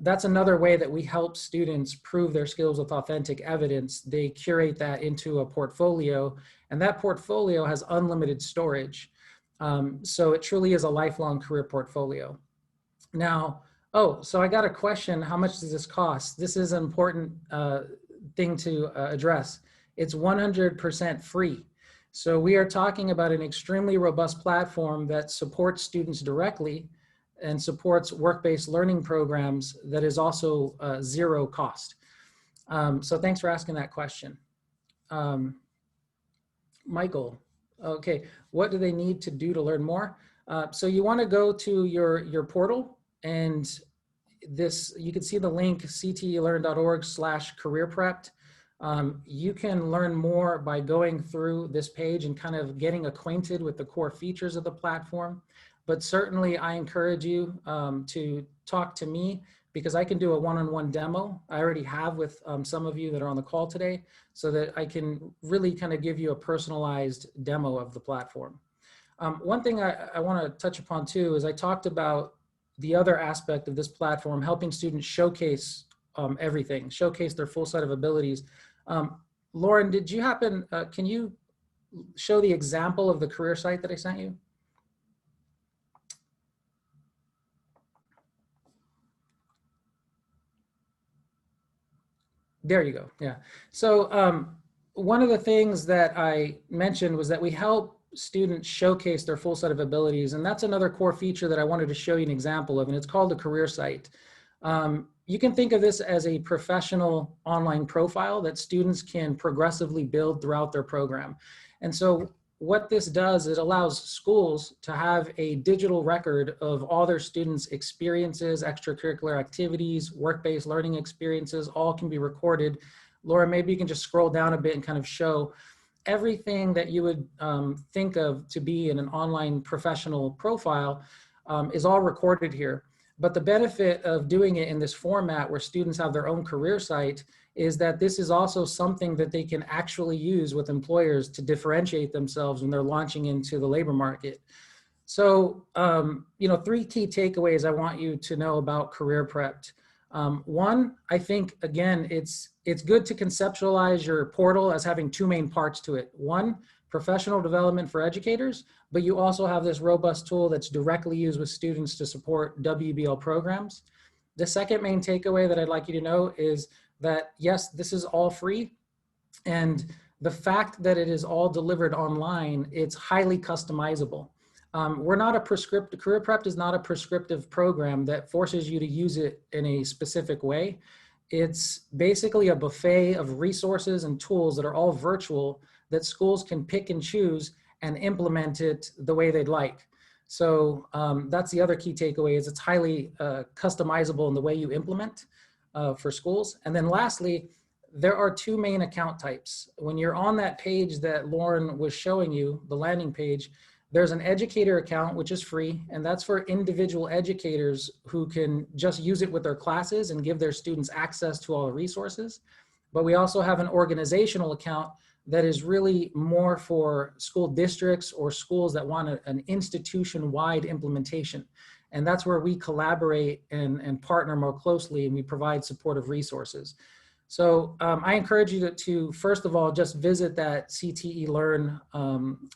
that's another way that we help students prove their skills with authentic evidence. They curate that into a portfolio, and that portfolio has unlimited storage. So it truly is a lifelong career portfolio. Now, so I got a question. How much does this cost? This is an important thing to address. It's 100% free. So we are talking about an extremely robust platform that supports students directly and supports work-based learning programs that is also zero cost. So thanks for asking that question. Michael, okay, what do they need to do to learn more? So you want to go to your portal, and this, you can see the link ctelearn.org/careerprepped. You can learn more by going through this page and kind of getting acquainted with the core features of the platform. But certainly I encourage you to talk to me, because I can do a one-on-one demo. I already have with some of you that are on the call today, so that I can really kind of give you a personalized demo of the platform. One thing I want to touch upon too is I talked about the other aspect of this platform, helping students showcase everything, showcase their full set of abilities. Lauren, did you happen, can you show the example of the career site that I sent you? There you go, yeah. So one of the things that I mentioned was that we help students showcase their full set of abilities, and that's another core feature that I wanted to show you an example of, and it's called a career site. You can think of this as a professional online profile that students can progressively build throughout their program. And so what this does, it allows schools to have a digital record of all their students' experiences, extracurricular activities, work-based learning experiences, all can be recorded. Laura, maybe you can just scroll down a bit and kind of show everything that you would think of to be in an online professional profile is all recorded here. But the benefit of doing it in this format where students have their own career site is that this is also something that they can actually use with employers to differentiate themselves when they're launching into the labor market. So, you know, 3 key takeaways I want you to know about Career Prepped. One, I think, again, it's good to conceptualize your portal as having 2 main parts to it. One, professional development for educators, but you also have this robust tool that's directly used with students to support WBL programs. The second main takeaway that I'd like you to know is that, yes, this is all free. And the fact that it is all delivered online, it's highly customizable. We're not a prescriptive, Career Prepped is not a prescriptive program that forces you to use it in a specific way. It's basically a buffet of resources and tools that are all virtual that schools can pick and choose and implement it the way they'd like. So that's the other key takeaway, is it's highly customizable in the way you implement for schools. And then lastly, there are 2 main account types. When you're on that page that Lauren was showing you, the landing page, there's an educator account, which is free, and that's for individual educators who can just use it with their classes and give their students access to all the resources. But we also have an organizational account that is really more for school districts or schools that want an institution-wide implementation. And that's where we collaborate and partner more closely, and we provide supportive resources. So I encourage you to first of all, just visit that CTE Learn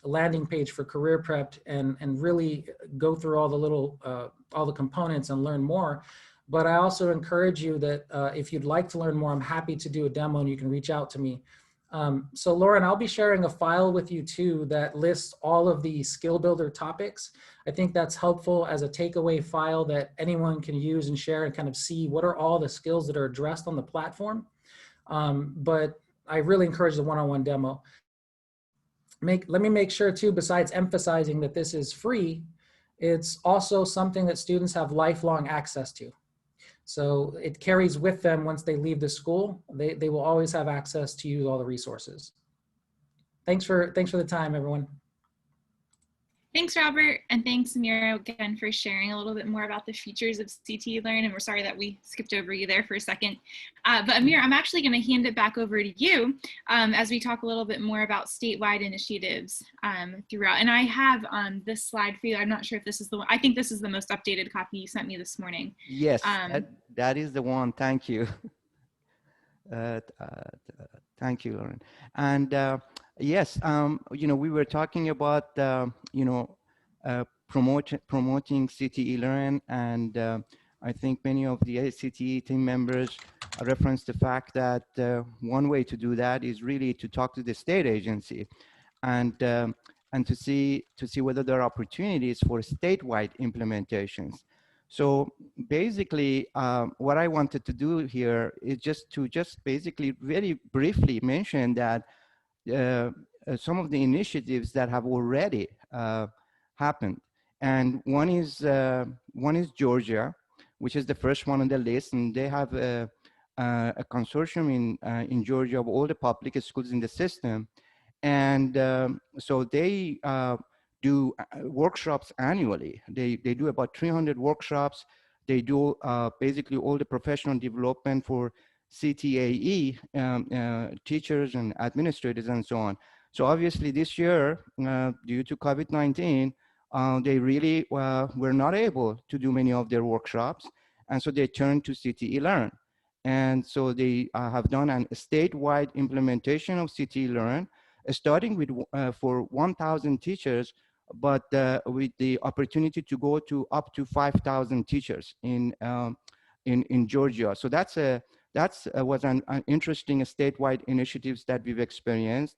landing page for Career Prepped and really go through all the little, all the components and learn more. But I also encourage you that if you'd like to learn more, I'm happy to do a demo and you can reach out to me. So Lauren, I'll be sharing a file with you too that lists all of the skill builder topics. I think that's helpful as a takeaway file that anyone can use and share and kind of see what are all the skills that are addressed on the platform. But I really encourage the one-on-one demo. Let me make sure too, besides emphasizing that this is free, it's also something that students have lifelong access to. So it carries with them once they leave the school. They will always have access to use all the resources. Thanks for the time, everyone. Thanks, Robert, and thanks, Amira, again, for sharing a little bit more about the features of CTE Learn, and we're sorry that we skipped over you there for a second. But Amira, I'm actually going to hand it back over to you as we talk a little bit more about statewide initiatives throughout. And I have this slide for you. I'm not sure if this is the one. I think this is the most updated copy you sent me this morning. Yes, that is the one. Thank you. Thank you, Lauren. And yes, you know, we were talking about, you know, promoting CTE Learn, and I think many of the CTE team members referenced the fact that one way to do that is really to talk to the state agency and to see whether there are opportunities for statewide implementations. So basically, what I wanted to do here is just basically very briefly mention that some of the initiatives that have already happened, and one is Georgia, which is the first one on the list, and they have a consortium in Georgia of all the public schools in the system, and so they do workshops annually. They do about 300 workshops. They do basically all the professional development for CTAE teachers and administrators and so on. So obviously this year, due to COVID-19, they really were not able to do many of their workshops. And so they turned to CTE Learn. And so they have done a statewide implementation of CTE Learn, starting with for 1,000 teachers, but with the opportunity to go to up to 5,000 teachers in Georgia. So was an interesting statewide initiatives that we've experienced.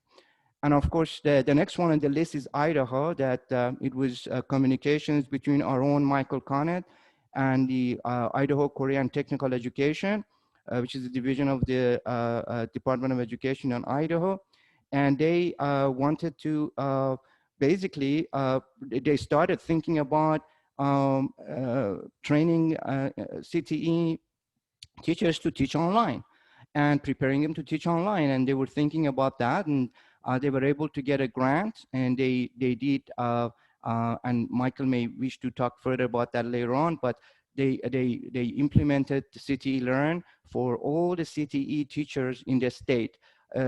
And of course, the next one on the list is Idaho, that it was communications between our own Michael Connett and the Idaho Korean Technical Education, which is a division of the Department of Education in Idaho. And they wanted to basically, they started thinking about training CTE teachers to teach online and preparing them to teach online. And they were thinking about that, and they were able to get a grant, and they did, and Michael may wish to talk further about that later on, but they implemented CTE Learn for all the CTE teachers in the state.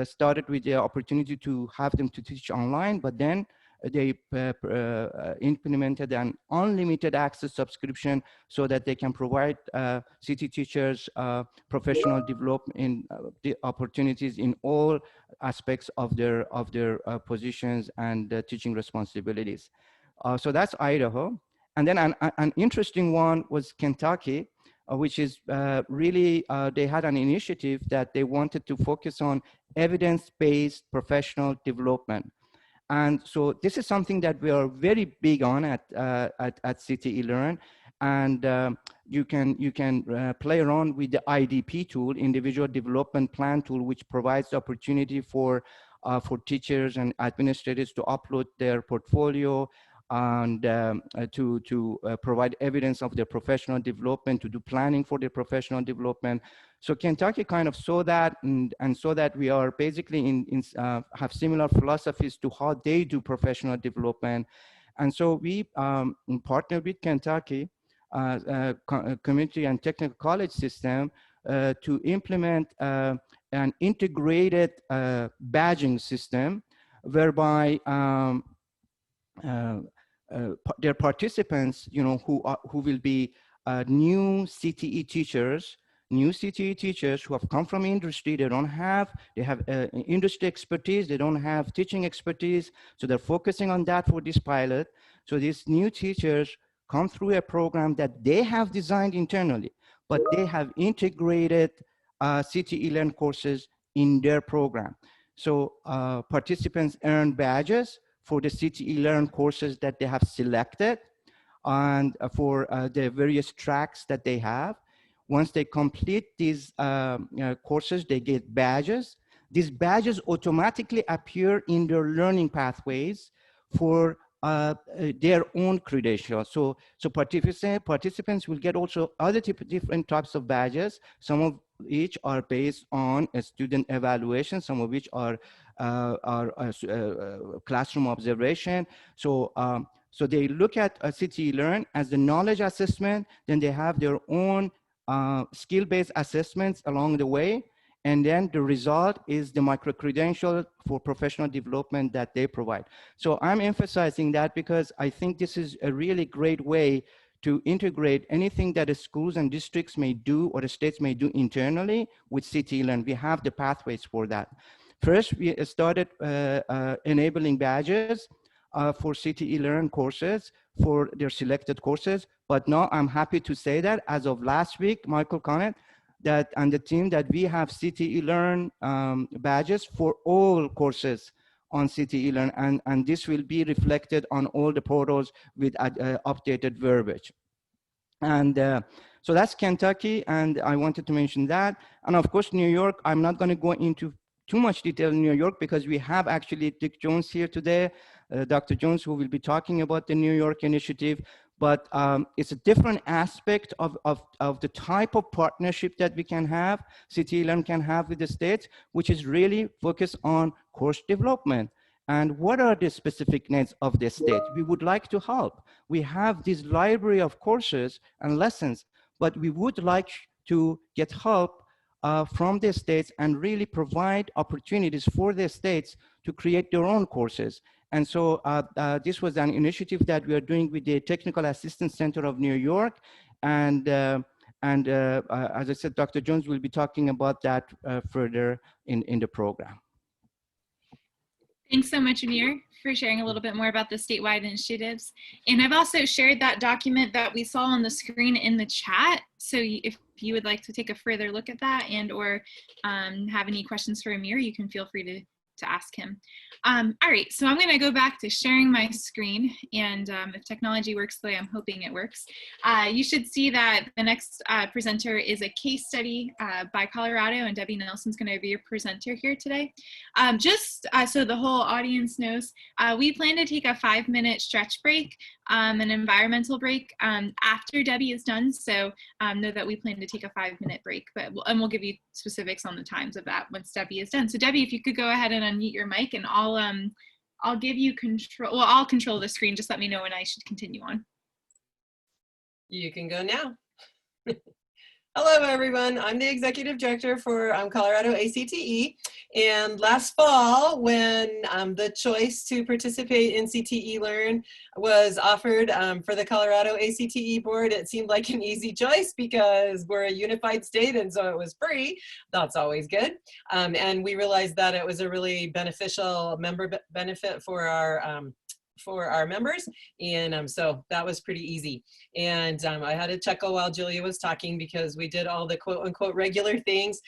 Started with the opportunity to have them to teach online, but then they implemented an unlimited access subscription so that they can provide CTE teachers professional development the opportunities in all aspects of their positions and teaching responsibilities. So that's Idaho. And then an interesting one was Kentucky, which is really, they had an initiative that they wanted to focus on evidence-based professional development. And so this is something that we are very big on at CTE Learn. And you can play around with the IDP tool, Individual Development Plan tool, which provides the opportunity for teachers and administrators to upload their portfolio and to provide evidence of their professional development, to do planning for their professional development. So Kentucky kind of saw that and saw that we are basically have similar philosophies to how they do professional development. And so we partnered with Kentucky Community and Technical College System to implement an integrated badging system whereby their participants, you know, who will be new CTE teachers who have come from industry. They have industry expertise. They don't have teaching expertise. So they're focusing on that for this pilot. So these new teachers come through a program that they have designed internally, but they have integrated CTE Learn courses in their program. So participants earn badges for the CTE Learn courses that they have selected and for the various tracks that they have. Once they complete these courses, they get badges. These badges automatically appear in their learning pathways for their own credentials. So participants will get also other different types of badges. Some of each are based on a student evaluation, some of which are classroom observation. So so they look at CTE Learn as the knowledge assessment, then they have their own skill-based assessments along the way, and then the result is the micro-credential for professional development that they provide. So I'm emphasizing that because I think this is a really great way to integrate anything that the schools and districts may do or the states may do internally with CTE Learn. We have the pathways for that. First, we started enabling badges for CTE Learn courses for their selected courses. But now I'm happy to say that as of last week, Michael Connett, that and the team that we have CTE Learn badges for all courses on CTE Learn, and this will be reflected on all the portals with updated verbiage. And so that's Kentucky, and I wanted to mention that. And of course, New York, I'm not going to go into too much detail in New York because we have actually Dick Jones here today, Dr. Jones, who will be talking about the New York initiative. But it's a different aspect of the type of partnership that we can have, CTE Learn can have with the states, which is really focused on course development. And what are the specific needs of the state? We would like to help. We have this library of courses and lessons, but we would like to get help from the states and really provide opportunities for the states to create their own courses. And so this was an initiative that we are doing with the Technical Assistance Center of New York. And as I said, Dr. Jones will be talking about that further in the program. Thanks so much, Amir, for sharing a little bit more about the statewide initiatives. And I've also shared that document that we saw on the screen in the chat. So if you would like to take a further look at that and or have any questions for Amir, you can feel free to ask him. All right, so I'm going to go back to sharing my screen, and if technology works the way I'm hoping it works, you should see that the next presenter is a case study by Colorado, and Debbie Nelson's going to be your presenter here today. Just so the whole audience knows, we plan to take a 5-minute stretch break, an environmental break after Debbie is done, so know that we plan to take a 5-minute break, but we'll give you specifics on the times of that once Debbie is done. So Debbie, if you could go ahead and unmute your mic, and I'll give you control. Well, I'll control the screen. Just let me know when I should continue on. You can go now. Hello, everyone. I'm the executive director for Colorado ACTE. And last fall, when the choice to participate in CTE Learn was offered for the Colorado ACTE board, it seemed like an easy choice because we're a unified state and so it was free. That's always good. And we realized that it was a really beneficial member benefit for our members, and so that was pretty easy. And I had a chuckle while Julia was talking because we did all the quote-unquote regular things.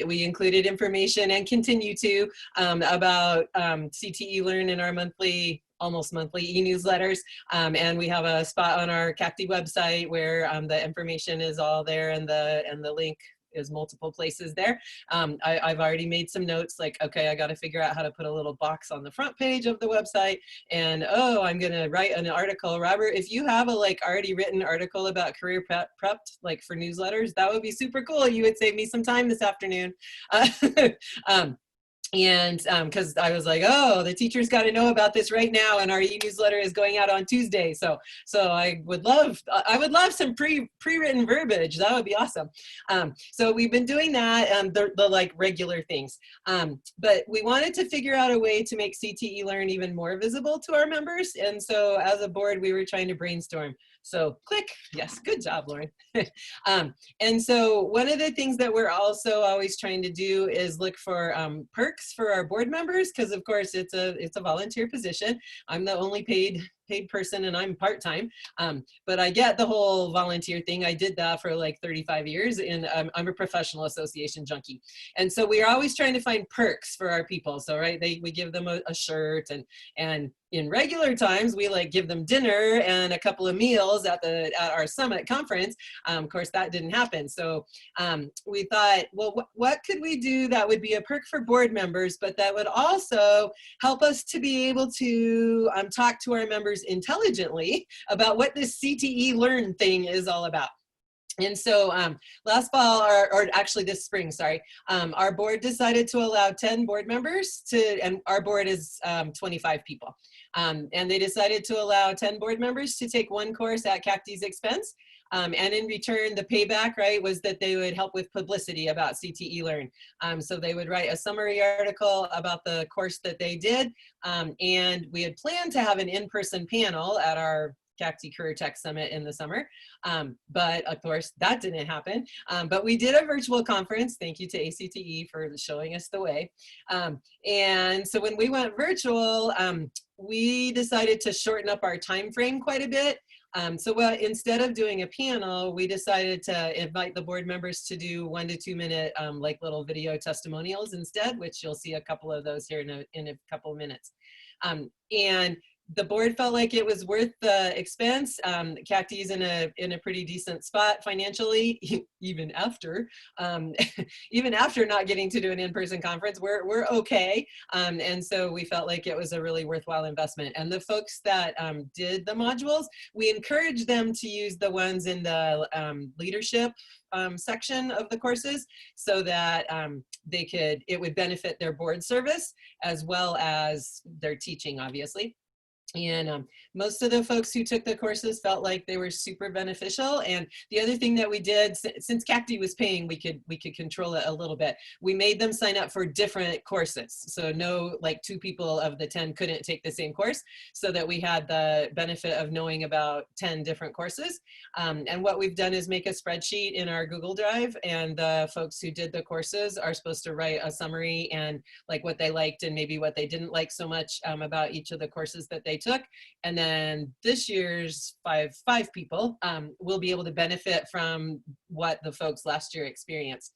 We included information and continue to about CTE Learn in our almost monthly e-newsletters, and we have a spot on our CACTE website where the information is all there, and the link is multiple places there. I've already made some notes like, okay, I got to figure out how to put a little box on the front page of the website, and oh, I'm going to write an article. Robert, if you have a already written article about career prepped for newsletters, that would be super cool. You would save me some time this afternoon. And because I was like, oh, the teachers got to know about this right now, and our e-newsletter is going out on Tuesday. So I would love some pre-written verbiage. That would be awesome. So we've been doing that, the regular things. But we wanted to figure out a way to make CTE Learn even more visible to our members. And so as a board, we were trying to brainstorm. So click, yes, good job, Lauren. And so one of the things that we're also always trying to do is look for perks for our board members, because of course it's a volunteer position. I'm the only paid paid person and I'm part-time, but I get the whole volunteer thing. I did that for like 35 years and I'm a professional association junkie. And so we are always trying to find perks for our people. So, right, we give them a shirt, and in regular times, we like give them dinner and a couple of meals at our summit conference. Of course, that didn't happen. So we thought, well, what could we do that would be a perk for board members, but that would also help us to be able to talk to our members intelligently about what this CTE Learn thing is all about. And so last fall, or actually this spring, sorry, our board decided to allow 10 board members and our board is 25 people. And they decided to allow 10 board members to take one course at CACT's expense. And in return, the payback, right, was that they would help with publicity about CTE Learn. So they would write a summary article about the course that they did. And we had planned to have an in-person panel at our CACT Career Tech Summit in the summer. But of course that didn't happen. But we did a virtual conference. Thank you to ACTE for showing us the way. And so when we went virtual, we decided to shorten up our time frame quite a bit. So instead of doing a panel, we decided to invite the board members to do 1 to 2 minute like little video testimonials instead, which you'll see a couple of those here in a couple of minutes. And the board felt like it was worth the expense. CACT is in a pretty decent spot financially, even after not getting to do an in-person conference, we're okay. And so we felt like it was a really worthwhile investment. And the folks that did the modules, we encouraged them to use the ones in the leadership section of the courses, so that it would benefit their board service as well as their teaching, obviously. And most of the folks who took the courses felt like they were super beneficial. And the other thing that we did, since CACT was paying, we could control it a little bit. We made them sign up for different courses. So no, like 2 people of the 10 couldn't take the same course, so that we had the benefit of knowing about 10 different courses. And what we've done is make a spreadsheet in our Google Drive, and the folks who did the courses are supposed to write a summary and like what they liked and maybe what they didn't like so much about each of the courses that they took. And then this year's five people will be able to benefit from what the folks last year experienced.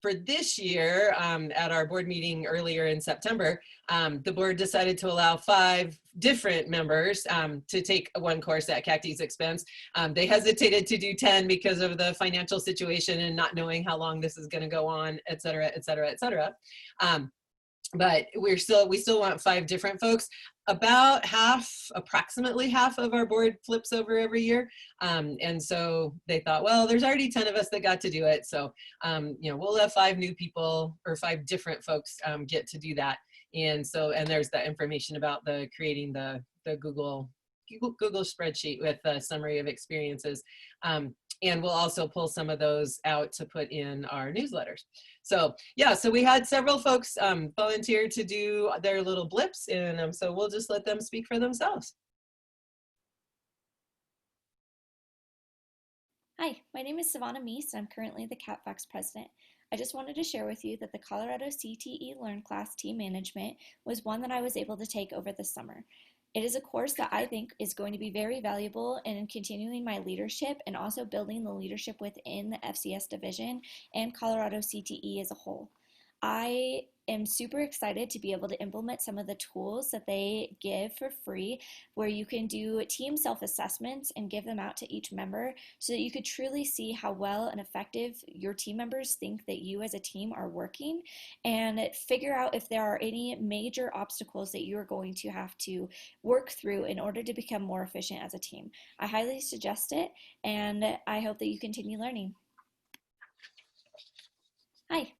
For this year, at our board meeting earlier in September, the board decided to allow 5 different members to take one course at CACT's expense. They hesitated to do 10 because of the financial situation and not knowing how long this is going to go on, et cetera, et cetera, et cetera. But we still want 5 different folks. About approximately half of our board flips over every year. And so they thought, well, there's already 10 of us that got to do it. So, we'll have 5 new people, or 5 different folks get to do that. And there's the information about creating the Google spreadsheet with a summary of experiences. And we'll also pull some of those out to put in our newsletters. So yeah, so we had several folks volunteer to do their little blips, and so we'll just let them speak for themselves. Hi, my name is Savannah Meese, and I'm currently the CAPFAX president. I just wanted to share with you that the Colorado CTE Learn class team management was one that I was able to take over this summer. It is a course that I think is going to be very valuable in continuing my leadership and also building the leadership within the FCS division and Colorado CTE as a whole. I am super excited to be able to implement some of the tools that they give for free, where you can do team self-assessments and give them out to each member so that you could truly see how well and effective your team members think that you as a team are working, and figure out if there are any major obstacles that you are going to have to work through in order to become more efficient as a team. I highly suggest it, and I hope that you continue learning. Hi.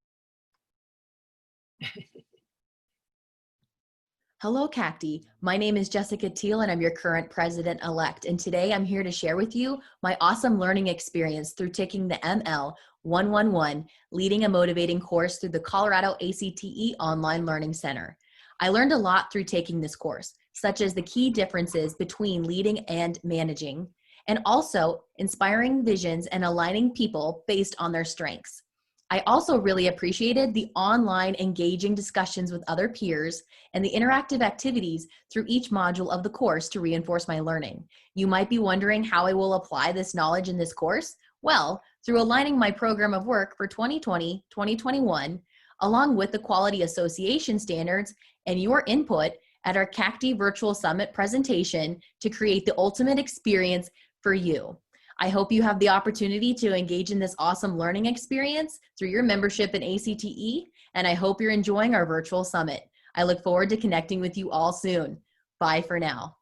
Hello, CACT. My name is Jessica Teal, and I'm your current president-elect. And today I'm here to share with you my awesome learning experience through taking the ML 111, Leading a Motivating Course through the Colorado ACTE Online Learning Center. I learned a lot through taking this course, such as the key differences between leading and managing, and also inspiring visions and aligning people based on their strengths. I also really appreciated the online engaging discussions with other peers and the interactive activities through each module of the course to reinforce my learning. You might be wondering how I will apply this knowledge in this course. Well, through aligning my program of work for 2020-2021, along with the Quality Association standards and your input at our CACTE Virtual Summit presentation to create the ultimate experience for you. I hope you have the opportunity to engage in this awesome learning experience through your membership in ACTE, and I hope you're enjoying our virtual summit. I look forward to connecting with you all soon. Bye for now.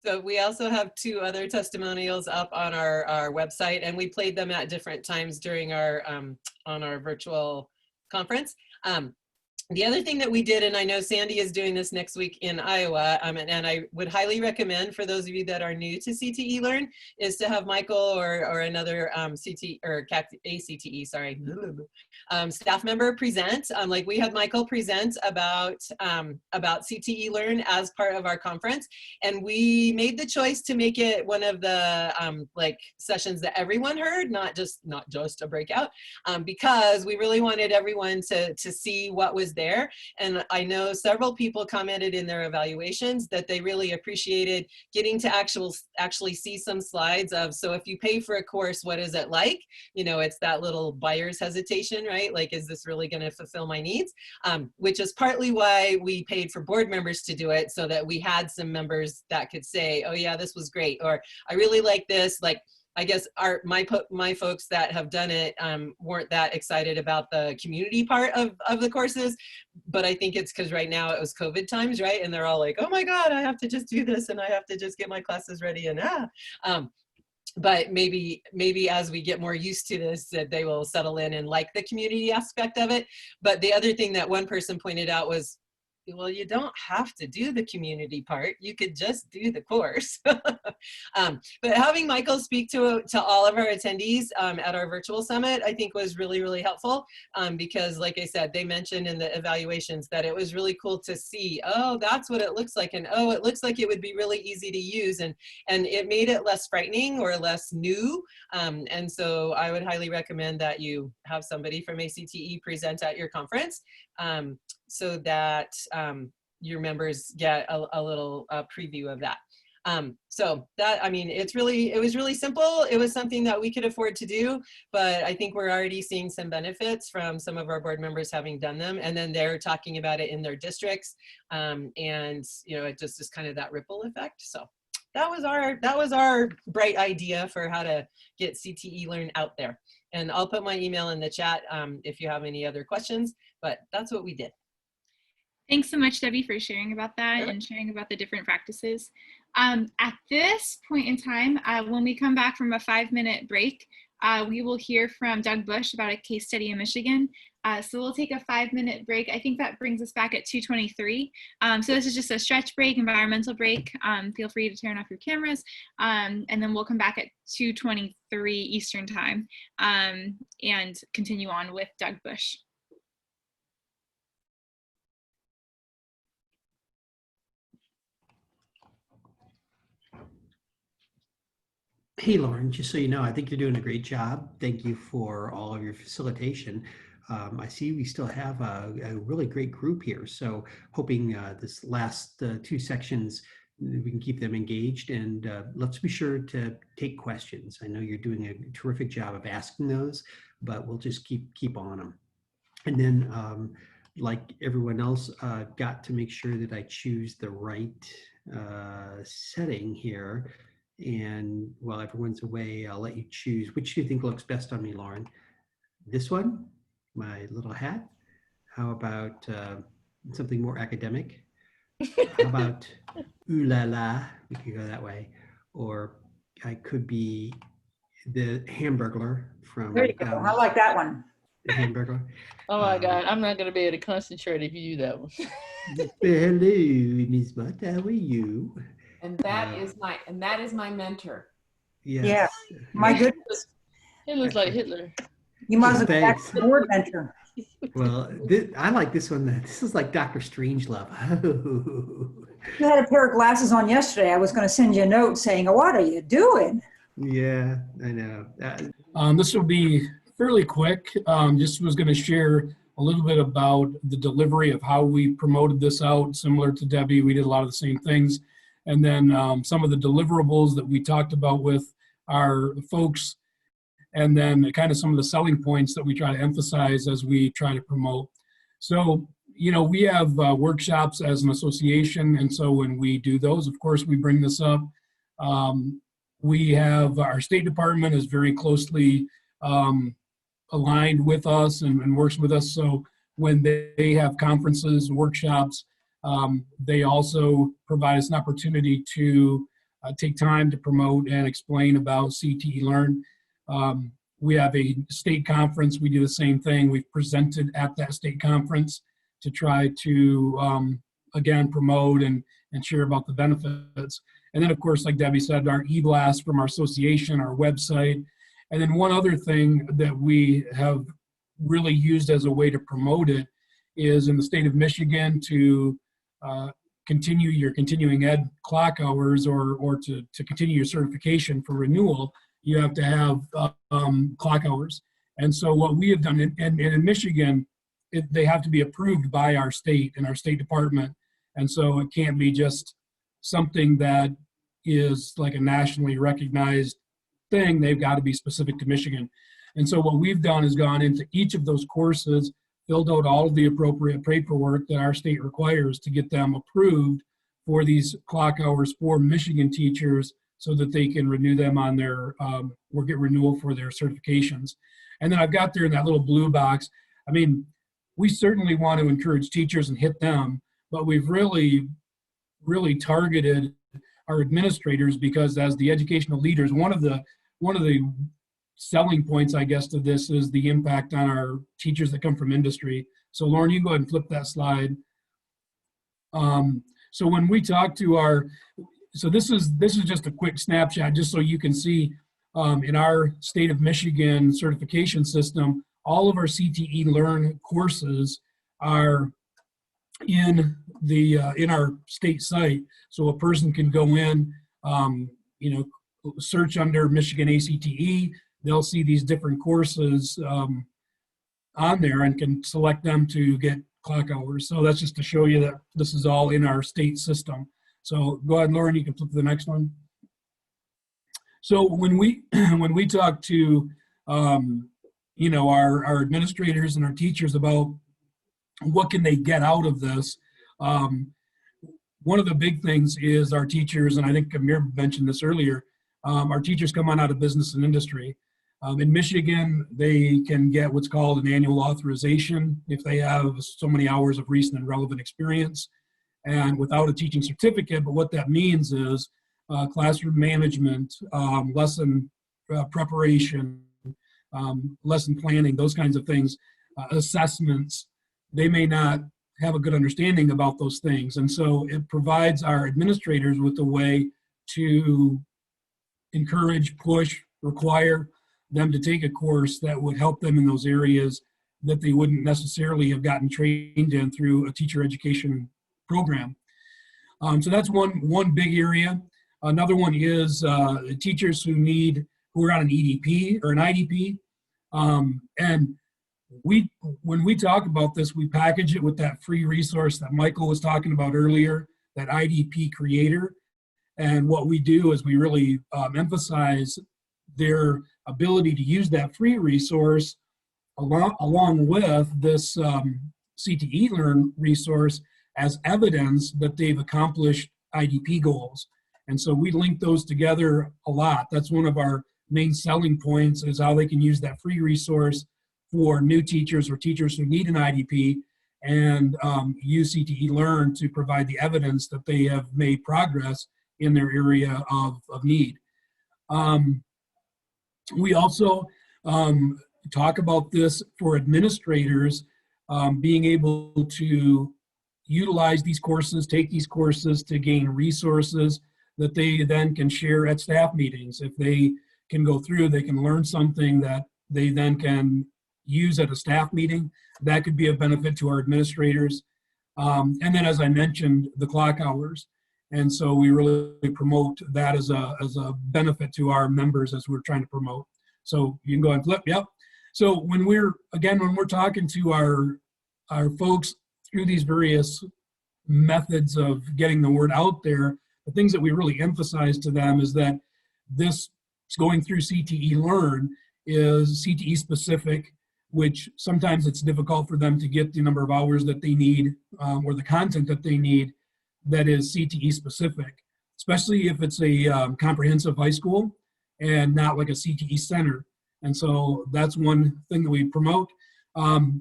So we also have 2 other testimonials up on our website, and we played them at different times during our on our virtual conference. The other thing that we did, and I know Sandy is doing this next week in Iowa, and I would highly recommend for those of you that are new to CTE Learn, is to have Michael or another CTE or ACTE, sorry, staff member present. Like we had Michael present about CTE Learn as part of our conference, and we made the choice to make it one of the like sessions that everyone heard, not just a breakout, because we really wanted everyone to see what was there. And I know several people commented in their evaluations that they really appreciated getting to actually see some slides of, so if you pay for a course, what is it like? You know, it's that little buyer's hesitation, right? Like, is this really going to fulfill my needs? Which is partly why we paid for board members to do it, so that we had some members that could say, oh yeah, this was great, or I really like this. Like, I guess my folks that have done it weren't that excited about the community part of the courses, but I think it's because right now it was COVID times, right? And they're all like, oh my God, I have to just do this, and I have to just get my classes ready, and but maybe as we get more used to this, that they will settle in and like the community aspect of it. But the other thing that one person pointed out was, well, you don't have to do the community part. You could just do the course. But having Michael speak to all of our attendees at our virtual summit, I think was really, really helpful, because like I said, they mentioned in the evaluations that it was really cool to see, oh, that's what it looks like. And oh, it looks like it would be really easy to use. And it made it less frightening or less new. And so I would highly recommend that you have somebody from ACTE present at your conference, so that your members get a little preview of that. So that, I mean, it was really simple. It was something that we could afford to do, but I think we're already seeing some benefits from some of our board members having done them, and then they're talking about it in their districts. And you know, it just is kind of that ripple effect. So that was our bright idea for how to get CTE Learn out there. And I'll put my email in the chat if you have any other questions, but that's what we did. Thanks so much, Debbie, for sharing about that and sharing about the different practices. At this point in time, when we come back from a 5-minute break, we will hear from Doug Bush about a case study in Michigan. So we'll take a 5-minute break. I think that brings us back at 2:23. So this is just a stretch break, environmental break. Feel free to turn off your cameras. And then we'll come back at 2:23 Eastern time and continue on with Doug Bush. Hey, Lauren, just so you know, I think you're doing a great job. Thank you for all of your facilitation. I see we still have a really great group here. So hoping this last 2 sections, we can keep them engaged, and let's be sure to take questions. I know you're doing a terrific job of asking those, but we'll just keep on them. And then like everyone else, got to make sure that I choose the right setting here. And while everyone's away, I'll let you choose. Which do you think looks best on me, Lauren? This one, my little hat? How about something more academic? How about ooh la la? We could go that way. Or I could be the Hamburglar from. There you go. I like that one. The Hamburglar. Oh my God, I'm not going to be able to concentrate if you do that one. Hello, Miss Butt. How are you? And that is my mentor. Yes. Yeah. My goodness. It looks like Hitler. You might as well go back to the board mentor. Well, I like this one. This is like Dr. Strangelove. You had a pair of glasses on yesterday. I was going to send you a note saying, oh, what are you doing? Yeah, I know. This will be fairly quick. Just was going to share a little bit about the delivery of how we promoted this out. Similar to Debbie, we did a lot of the same things. And then some of the deliverables that we talked about with our folks, and then kind of some of the selling points that we try to emphasize as we try to promote. So, you know, we have workshops as an association, and so when we do those, of course, we bring this up. We have our State Department is very closely aligned with us and works with us. So when they have conferences, workshops, they also provide us an opportunity to take time to promote and explain about CTE Learn. We have a state conference. We do the same thing. We've presented at that state conference to try to, again, promote and share about the benefits. And then, of course, like Debbie said, our e-blast from our association, our website. And then one other thing that we have really used as a way to promote it is in the state of Michigan to continue your continuing ed clock hours or to continue your certification for renewal, you have to have clock hours. And so what we have done, and in Michigan, they have to be approved by our state and our State Department. And so it can't be just something that is like a nationally recognized thing. They've got to be specific to Michigan. And so what we've done is gone into each of those courses, filled out all of the appropriate paperwork that our state requires to get them approved for these clock hours for Michigan teachers so that they can renew them on their, or get renewal for their certifications. And then I've got there in that little blue box, I mean, we certainly want to encourage teachers and hit them, but we've really targeted our administrators because as the educational leaders, one of the selling points, I guess, to this is the impact on our teachers that come from industry. So Lauren, you can go ahead and flip that slide. So when we talk to our, so this is just a quick snapshot, just so you can see in our state of Michigan certification system, all of our CTE Learn courses are in the in our state site, so a person can go in, you know, search under Michigan ACTE. They'll see these different courses on there and can select them to get clock hours. So that's just to show you that this is all in our state system. So go ahead, Lauren, you can flip to the next one. So when we talk to you know, our administrators and our teachers about what can they get out of this, one of the big things is our teachers, and I think Amir mentioned this earlier, our teachers come on out of business and industry. In Michigan, they can get what's called an annual authorization if they have so many hours of recent and relevant experience and without a teaching certificate. But what that means is classroom management, lesson preparation, lesson planning, those kinds of things, assessments. They may not have a good understanding about those things. And so it provides our administrators with a way to encourage, push, require them to take a course that would help them in those areas that they wouldn't necessarily have gotten trained in through a teacher education program. So that's one big area. Another one is teachers who are on an EDP or an IDP. And when we talk about this, we package it with that free resource that Michael was talking about earlier, that IDP creator. And what we do is we really emphasize their ability to use that free resource along with this CTE Learn resource as evidence that they've accomplished IDP goals. And so we link those together a lot. That's one of our main selling points, is how they can use that free resource for new teachers or teachers who need an IDP and use CTE Learn to provide the evidence that they have made progress in their area of need. We also talk about this for administrators, being able to utilize these courses, take these courses to gain resources that they then can share at staff meetings. If they can go through, they can learn something that they then can use at a staff meeting. That could be a benefit to our administrators. And then, as I mentioned, the clock hours. And so we really promote that as a benefit to our members as we're trying to promote. So you can go and flip, yep. So when we're talking to our folks through these various methods of getting the word out there, the things that we really emphasize to them is that this going through CTE Learn is CTE specific, which sometimes it's difficult for them to get the number of hours that they need or the content that they need that is CTE specific, especially if it's a comprehensive high school and not like a CTE center. And so that's one thing that we promote.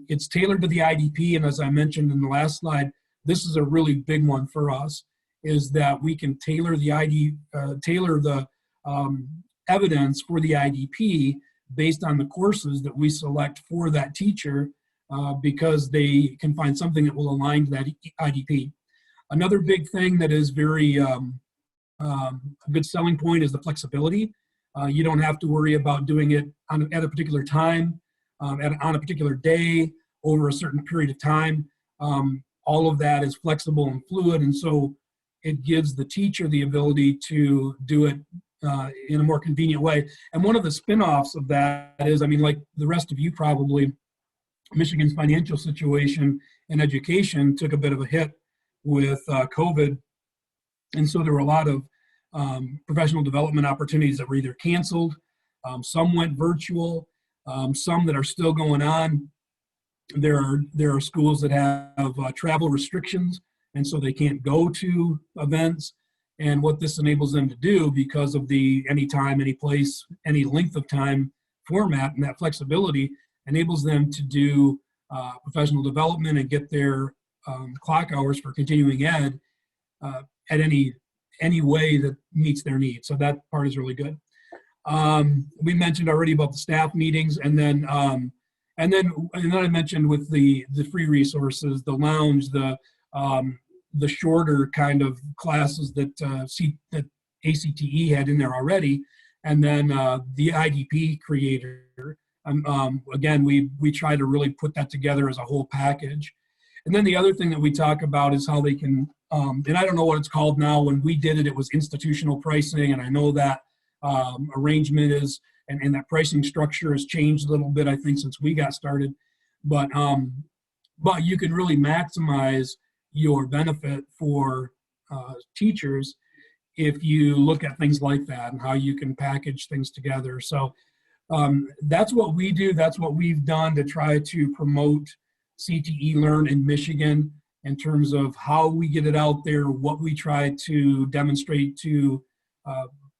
It's tailored to the IDP, and as I mentioned in the last slide, this is a really big one for us, is that we can tailor the evidence for the IDP based on the courses that we select for that teacher because they can find something that will align to that IDP. Another big thing that is very a good selling point is the flexibility. You don't have to worry about doing it at a particular time, on a particular day, over a certain period of time. All of that is flexible and fluid, and so it gives the teacher the ability to do it in a more convenient way. And one of the spin-offs of that is, I mean, like the rest of you probably, Michigan's financial situation in education took a bit of a hit with COVID. And so there were a lot of professional development opportunities that were either canceled, some went virtual, some that are still going on. There are schools that have travel restrictions, and so they can't go to events. And what this enables them to do, because of the anytime, any place, any length of time format and that flexibility, enables them to do professional development and get their clock hours for continuing ed at any way that meets their needs. So that part is really good. We mentioned already about the staff meetings, and then I mentioned with the free resources, the lounge, the shorter kind of classes that that ACTE had in there already, and then the IDP creator. Again, we try to really put that together as a whole package. And then the other thing that we talk about is how they can, and I don't know what it's called now. When we did it, it was institutional pricing, and I know that arrangement is, and that pricing structure has changed a little bit, I think, since we got started. But you can really maximize your benefit for teachers if you look at things like that and how you can package things together. So that's what we do. That's what we've done to try to promote CTE Learn in Michigan in terms of how we get it out there, what we try to demonstrate to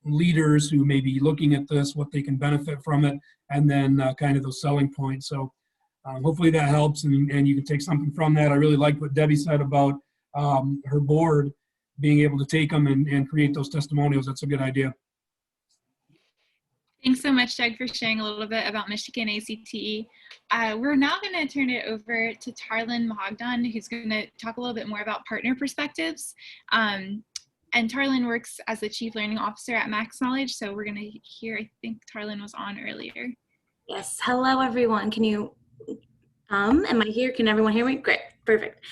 leaders who may be looking at this, what they can benefit from it, and then kind of those selling points. So hopefully that helps, and you can take something from that. I really liked what Debbie said about her board being able to take them and create those testimonials. That's a good idea. Thanks so much, Doug, for sharing a little bit about Michigan ACTE. We're now going to turn it over to Tarlin Mahogdan, who's going to talk a little bit more about partner perspectives. And Tarlin works as the Chief Learning Officer at Max Knowledge, so we're going to hear, I think Tarlin was on earlier. Yes, hello everyone. Can you, am I here? Can everyone hear me? Great, perfect.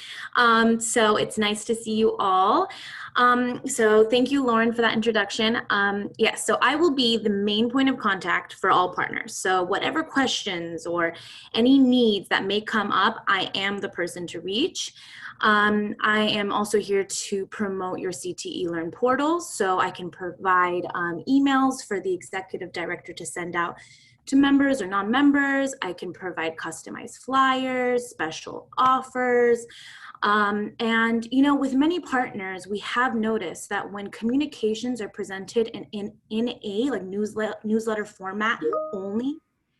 So it's nice to see you all. So thank you, Lauren, for that introduction. Yes, so I will be the main point of contact for all partners. So whatever questions or any needs that may come up, I am the person to reach. I am also here to promote your CTE Learn portal, so I can provide emails for the executive director to send out to members or non-members. I can provide customized flyers, special offers. And you know, with many partners, we have noticed that when communications are presented in a like newsletter format only,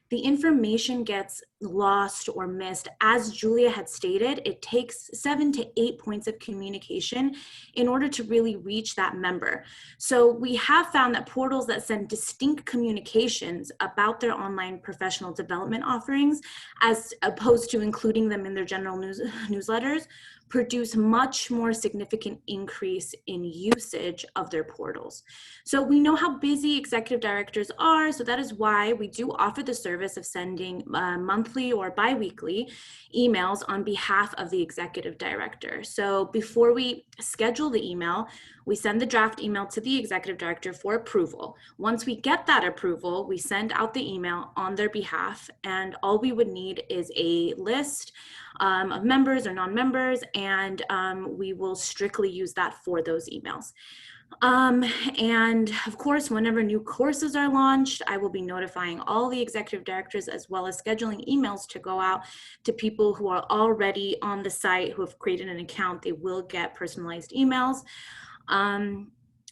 the information gets lost or missed. As Julia had stated, it takes 7 to 8 points of communication in order to really reach that member. So we have found that portals that send distinct communications about their online professional development offerings, as opposed to including them in their general newsletters, produce much more significant increase in usage of their portals. So we know how busy executive directors are, so that is why we do offer the service of sending monthly or bi-weekly emails on behalf of the executive director. So before we schedule the email, we send the draft email to the executive director for approval. Once we get that approval, we send out the email on their behalf, and all we would need is a list of members or non-members, and we will strictly use that for those emails. And of course, whenever new courses are launched, I will be notifying all the executive directors, as well as scheduling emails to go out to people who are already on the site, who have created an account. They will get personalized emails.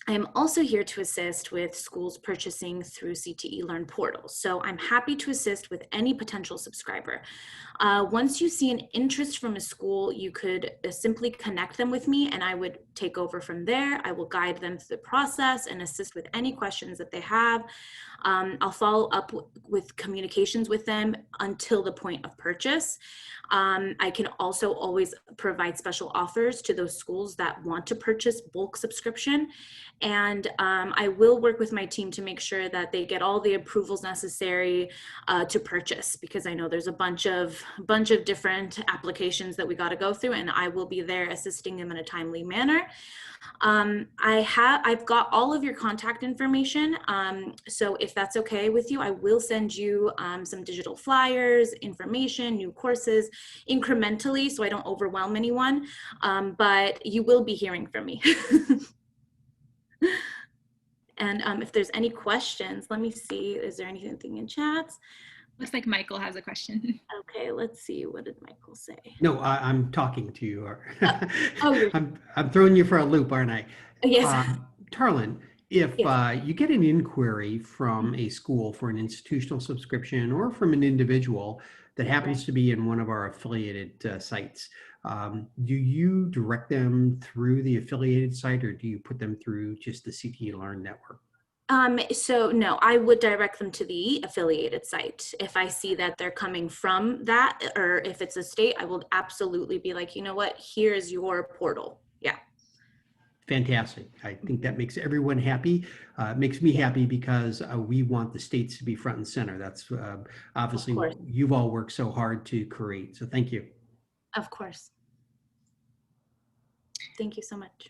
I am also here to assist with schools purchasing through CTE Learn portals. So I'm happy to assist with any potential subscriber. Once you see an interest from a school, you could simply connect them with me and I would take over from there. I will guide them through the process and assist with any questions that they have. I'll follow up with communications with them until the point of purchase. I can also always provide special offers to those schools that want to purchase bulk subscription. And I will work with my team to make sure that they get all the approvals necessary to purchase, because I know there's a bunch of different applications that we got to go through, and I will be there assisting them in a timely manner. I've got all of your contact information. So if that's okay with you, I will send you some digital flyers, information, new courses incrementally, so I don't overwhelm anyone. But you will be hearing from me. And if there's any questions, let me see, is there anything in chats? Looks like Michael has a question. Okay, let's see. What did Michael say? No, I'm talking to you. Oh, I'm throwing you for a loop, aren't I? Yes. Tarlin, if Yes. you get an inquiry from a school for an institutional subscription or from an individual that happens to be in one of our affiliated sites, do you direct them through the affiliated site, or do you put them through just the CTE Learn network? So no, I would direct them to the affiliated site. If I see that they're coming from that, or if it's a state, I will absolutely be like, you know what, here's your portal. Yeah. Fantastic. I think that makes everyone happy. It makes me happy because we want the states to be front and center. That's obviously what you've all worked so hard to create. So thank you. Of course. Thank you so much.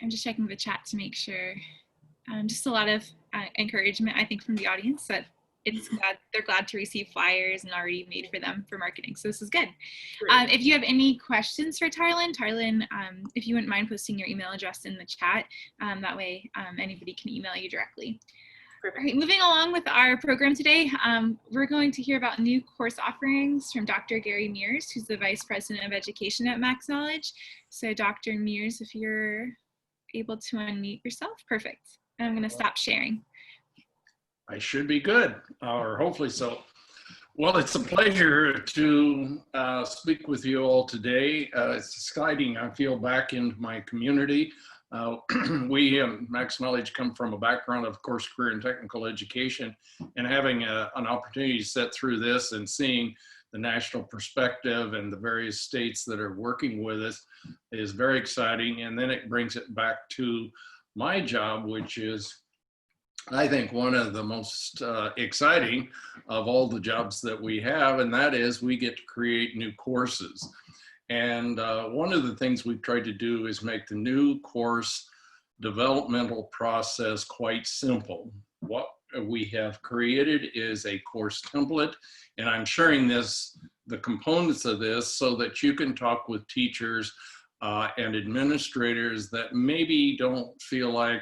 I'm just checking the chat to make sure. Just a lot of encouragement, I think, from the audience that they're glad to receive flyers and already made for them for marketing. So this is good. If you have any questions for Tarlin, if you wouldn't mind posting your email address in the chat, that way anybody can email you directly. All right, moving along with our program today, we're going to hear about new course offerings from Dr. Gary Mears, who's the Vice President of Education at Max Knowledge. So Dr. Mears, if you're able to unmute yourself, perfect. And I'm going to stop sharing. I should be good, or hopefully so. Well, it's a pleasure to speak with you all today. It's exciting. I feel back into my community. We in Max Knowledge come from a background of course career and technical education, and having an opportunity to sit through this and seeing the national perspective and the various states that are working with us is very exciting. And then it brings it back to my job, which is, I think, one of the most exciting of all the jobs that we have, and that is we get to create new courses. And one of the things we've tried to do is make the new course developmental process quite simple. What we have created is a course template, and I'm sharing the components of this so that you can talk with teachers and administrators that maybe don't feel like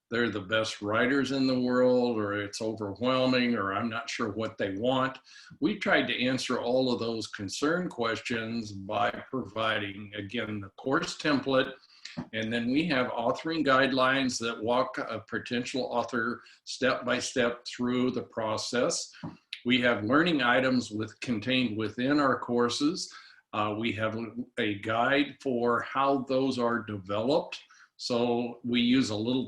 they're the best writers in the world, or it's overwhelming, or I'm not sure what they want. We tried to answer all of those concern questions by providing, again, the course template, and then we have authoring guidelines that walk a potential author step by step through the process. We have learning items contained within our courses. We have a guide for how those are developed. So we use a little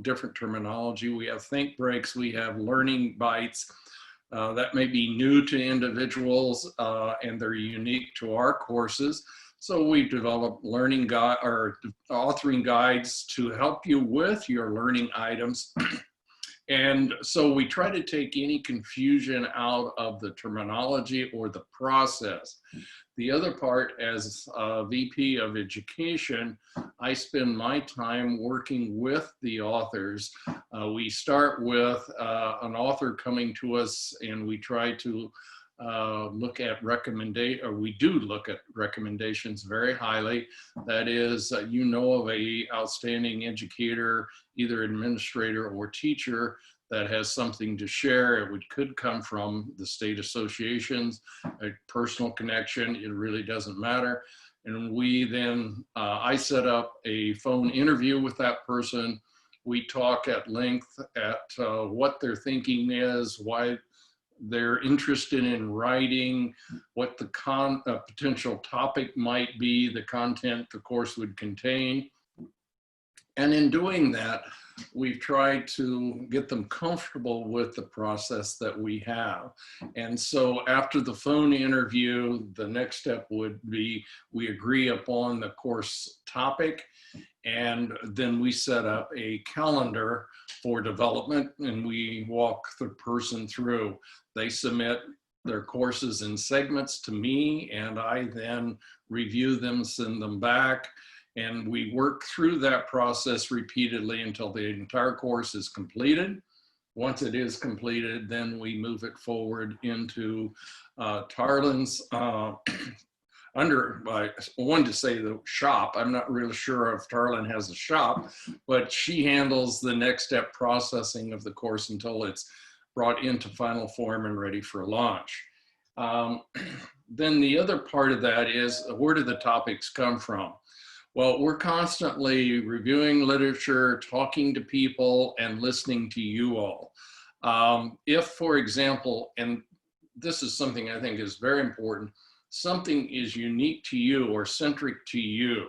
different terminology. We have think breaks, we have learning bites that may be new to individuals and they're unique to our courses. So we've developed learning guide or authoring guides to help you with your learning items. And so we try to take any confusion out of the terminology or the process. The other part, as VP of Education, I spend my time working with the authors. We start with an author coming to us, and we try to look at we do look at recommendations very highly. That is, you know of a outstanding educator, either administrator or teacher, that has something to share. It could come from the state associations, a personal connection, it really doesn't matter. And we then, I set up a phone interview with that person. We talk at length at what their thinking is, why they're interested in writing, what the potential topic might be, the content the course would contain. And in doing that, we've tried to get them comfortable with the process that we have. And so after the phone interview, the next step would be we agree upon the course topic, and then we set up a calendar for development, and we walk the person through. They submit their courses in segments to me, and I then review them, send them back. And we work through that process repeatedly until the entire course is completed. Once it is completed, then we move it forward into Tarlin's I wanted to say the shop. I'm not really sure if Tarlin has a shop, but she handles the next step processing of the course until it's brought into final form and ready for launch. Then the other part of that is, where do the topics come from? Well, we're constantly reviewing literature, talking to people, and listening to you all. If, for example, and this is something I think is very important, something is unique to you or centric to you.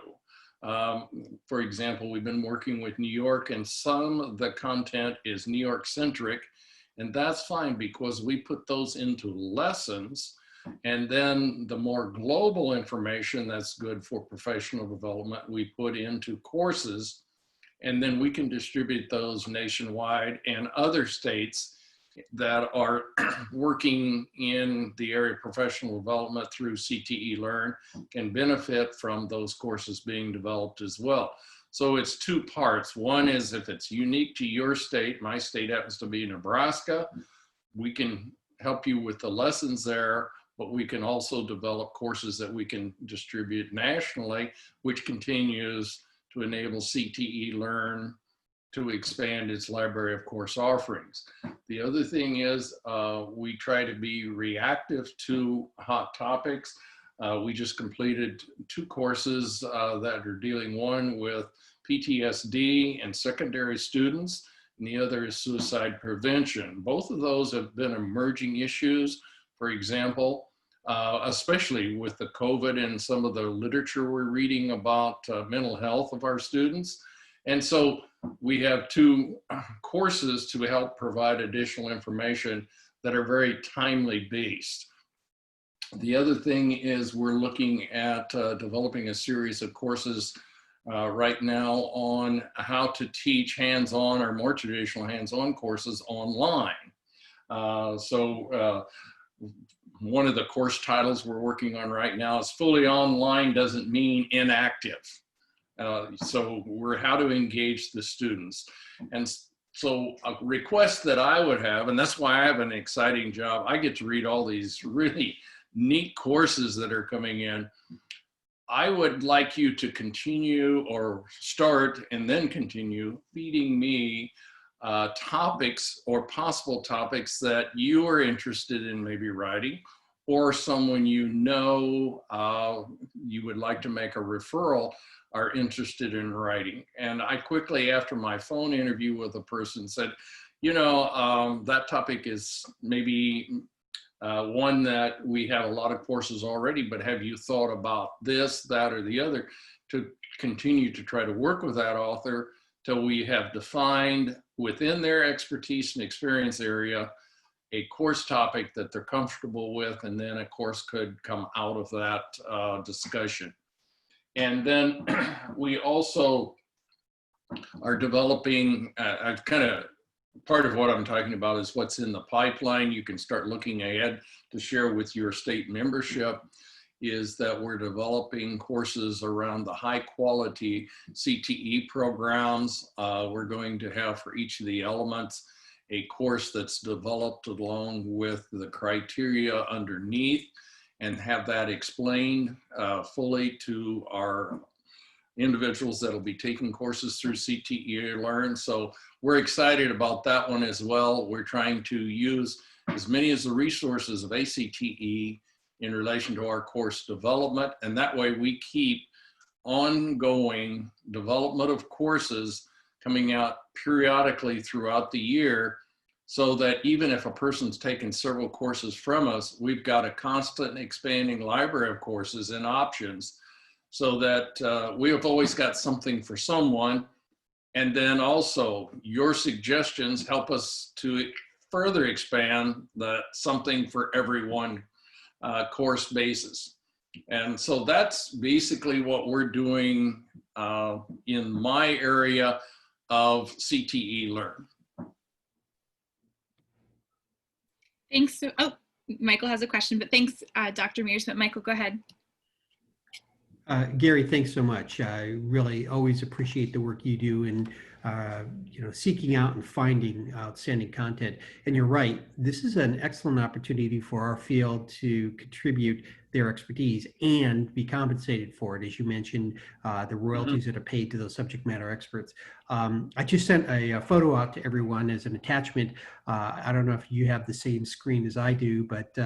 For example, we've been working with New York, and some of the content is New York centric, and that's fine because we put those into lessons. And then the more global information that's good for professional development, we put into courses, and then we can distribute those nationwide, and other states that are working in the area of professional development through CTE Learn can benefit from those courses being developed as well. So it's two parts. One is if it's unique to your state, my state happens to be Nebraska, we can help you with the lessons there, but we can also develop courses that we can distribute nationally, which continues to enable CTE Learn to expand its library of course offerings. The other thing is we try to be reactive to hot topics. We just completed 2 courses that are dealing, one with PTSD and secondary students, and the other is suicide prevention. Both of those have been emerging issues. For example, especially with the COVID and some of the literature we're reading about mental health of our students. And so we have 2 courses to help provide additional information that are very timely based. The other thing is we're looking at developing a series of courses right now on how to teach hands-on or more traditional hands-on courses online. One of the course titles we're working on right now is Fully Online Doesn't Mean Inactive. So we're how to engage the students. And so a request that I would have, and that's why I have an exciting job, I get to read all these really neat courses that are coming in. I would like you to continue or start and then continue feeding me topics or possible topics that you are interested in maybe writing, or someone you know you would like to make a referral are interested in writing. And I quickly, after my phone interview with a person, said, you know, that topic is maybe one that we have a lot of courses already, but have you thought about this, that, or the other, to continue to try to work with that author till we have defined within their expertise and experience area a course topic that they're comfortable with, and then a course could come out of that discussion. And then we also are developing, part of what I'm talking about is what's in the pipeline. You can start looking ahead to share with your state membership, is that we're developing courses around the high quality CTE programs. We're going to have for each of the elements a course that's developed along with the criteria underneath, and have that explained fully to our individuals that'll be taking courses through CTE Learn. So we're excited about that one as well. We're trying to use as many as the resources of ACTE in relation to our course development, and that way we keep ongoing development of courses coming out periodically throughout the year, so that even if a person's taken several courses from us, we've got a constant expanding library of courses and options, so that we have always got something for someone. And then also your suggestions help us to further expand the something for everyone course basis. And so that's basically what we're doing in my area of CTE Learn. Thanks. Oh, Michael has a question, but thanks, Dr. Mears. But Michael, go ahead. Gary, thanks so much. I really always appreciate the work you do in seeking out and finding outstanding content. And you're right, this is an excellent opportunity for our field to contribute their expertise and be compensated for it. As you mentioned, the royalties that are paid to those subject matter experts. I just sent a photo out to everyone as an attachment. I don't know if you have the same screen as I do, but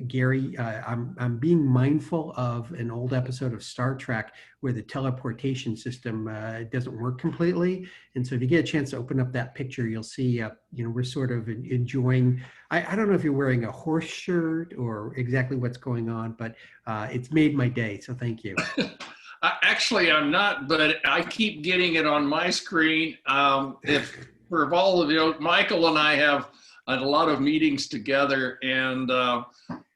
Gary, I'm being mindful of an old episode of Star Trek where the teleportation system doesn't work completely. And so if you get a chance to open up that picture, you'll see, we're sort of enjoying, I don't know if you're wearing a horse shirt or exactly what's going on, but it's made my day. So thank you. Actually, I'm not, but I keep getting it on my screen. For all of you, Michael and I have a lot of meetings together, and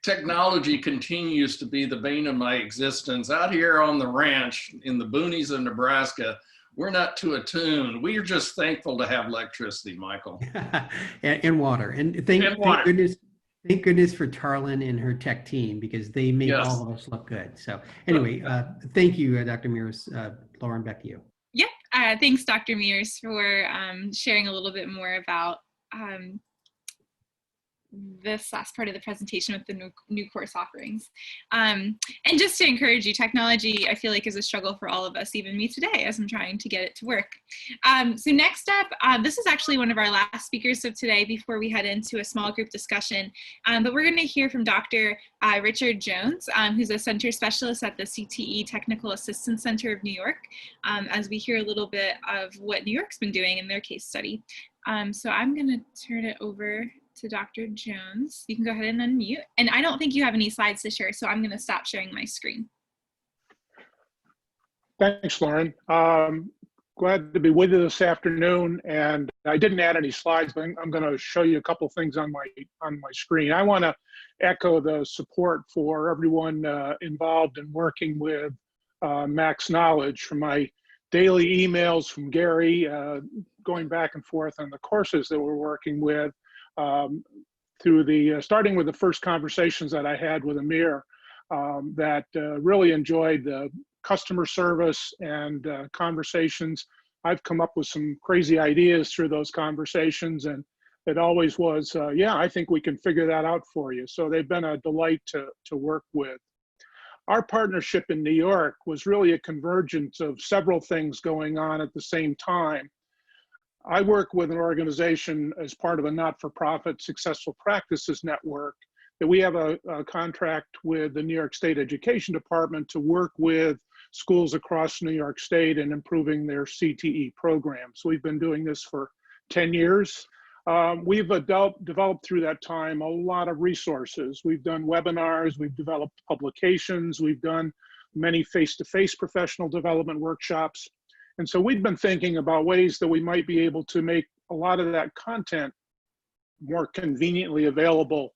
technology continues to be the bane of my existence. Out here on the ranch in the boonies of Nebraska, we're not too attuned. We are just thankful to have electricity, Michael. and water. And thank goodness for Tarlin and her tech team, because they make all of us look good. So anyway, thank you, Dr. Mears. Lauren, back to you. Yeah, thanks, Dr. Mears, for sharing a little bit more about this last part of the presentation with the new course offerings. And just to encourage you, technology, I feel like, is a struggle for all of us, even me today, as I'm trying to get it to work. So next up, this is actually one of our last speakers of today before we head into a small group discussion. But we're going to hear from Dr. Richard Jones, who's a center specialist at the CTE Technical Assistance Center of New York, as we hear a little bit of what New York's been doing in their case study. So I'm going to turn it over to Dr. Jones. You can go ahead and unmute. And I don't think you have any slides to share, so I'm going to stop sharing my screen. Thanks, Lauren. Glad to be with you this afternoon. And I didn't add any slides, but I'm going to show you a couple things on my screen. I want to echo the support for everyone involved in working with Max Knowledge, from my daily emails from Gary, going back and forth on the courses that we're working with, through the starting with the first conversations that I had with Amir, that really enjoyed the customer service and conversations. I've come up with some crazy ideas through those conversations, and it always was, yeah, I think we can figure that out for you. So they've been a delight to work with. Our partnership in New York was really a convergence of several things going on at the same time. I work with an organization as part of a not-for-profit Successful Practices Network, that we have a contract with the New York State Education Department to work with schools across New York State in improving their CTE programs. We've been doing this for 10 years. We've developed through that time a lot of resources. We've done webinars, we've developed publications, we've done many face-to-face professional development workshops. And so we've been thinking about ways that we might be able to make a lot of that content more conveniently available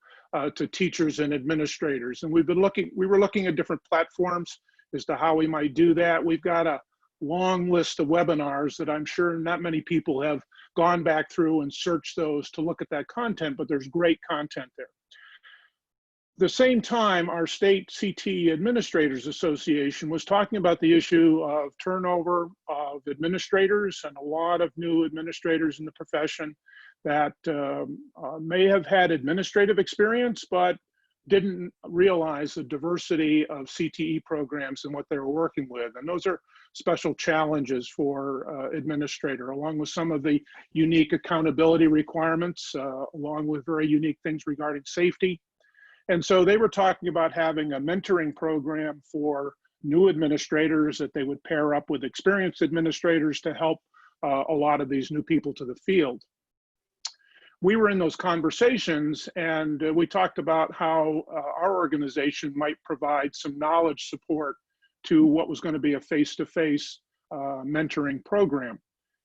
to teachers and administrators. And we were looking at different platforms. as to how we might do that. We've got a long list of webinars that I'm sure not many people have gone back through and searched those to look at that content, but there's great content there. The same time, our state CTE Administrators Association was talking about the issue of turnover of administrators, and a lot of new administrators in the profession that may have had administrative experience, but didn't realize the diversity of CTE programs and what they were working with. And those are special challenges for administrator, along with some of the unique accountability requirements, along with very unique things regarding safety. And so they were talking about having a mentoring program for new administrators that they would pair up with experienced administrators to help a lot of these new people to the field. We were in those conversations, and we talked about how our organization might provide some knowledge support to what was going to be a face-to-face mentoring program.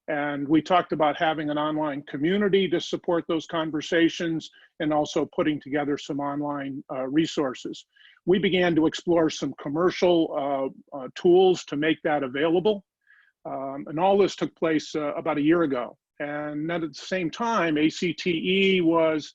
And we talked about having an online community to support those conversations, and also putting together some online resources. We began to explore some commercial tools to make that available. And all this took place about a year ago. And then at the same time, ACTE was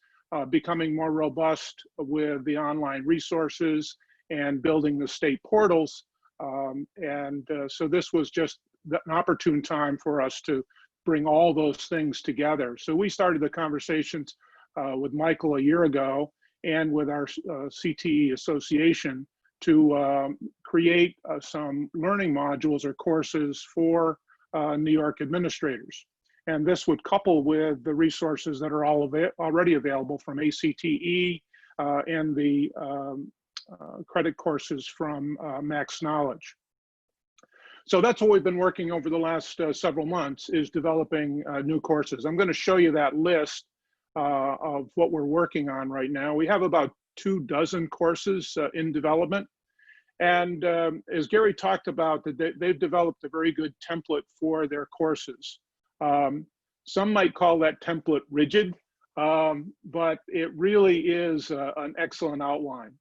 becoming more robust with the online resources and building the state portals. So this was just an opportune time for us to bring all those things together. So we started the conversations with Michael a year ago and with our CTE association to create some learning modules or courses for New York administrators. And this would couple with the resources that are already available from ACTE and the credit courses from Max Knowledge. So that's what we've been working over the last several months, is developing new courses. I'm going to show you that list of what we're working on right now. We have about 24 courses in development. And as Gary talked about, they've developed a very good template for their courses. Some might call that template rigid, but it really is an excellent outline.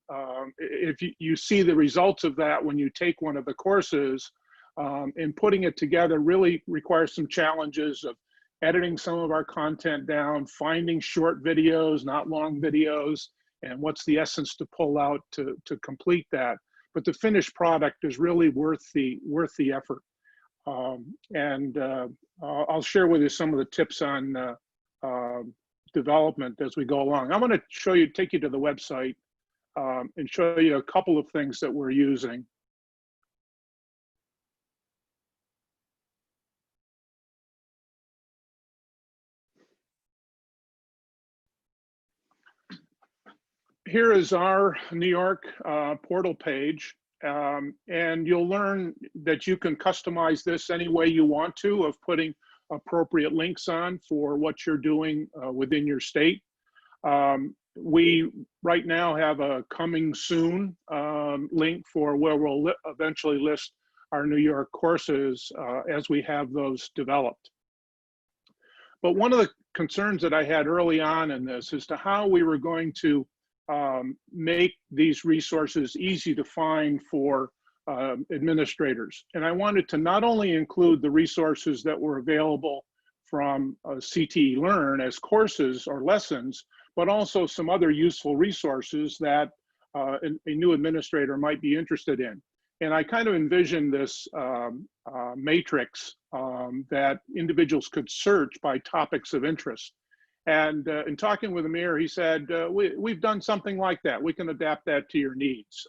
If you see the results of that when you take one of the courses, and putting it together really requires some challenges of editing some of our content down, finding short videos, not long videos, and what's the essence to pull out to complete that. But the finished product is really worth the effort. I'll share with you some of the tips on development as we go along. I'm going to take you to the website and show you a couple of things that we're using. Here is our New York portal page, and you'll learn that you can customize this any way you want to, of putting appropriate links on for what you're doing within your state. We right now have a coming soon link for where we'll eventually list our New York courses as we have those developed. But one of the concerns that I had early on in this is to how we were going to make these resources easy to find for administrators. And I wanted to not only include the resources that were available from CTE Learn as courses or lessons, but also some other useful resources that a new administrator might be interested in. And I kind of envisioned this matrix that individuals could search by topics of interest. And in talking with Amir, he said, we've done something like that. We can adapt that to your needs.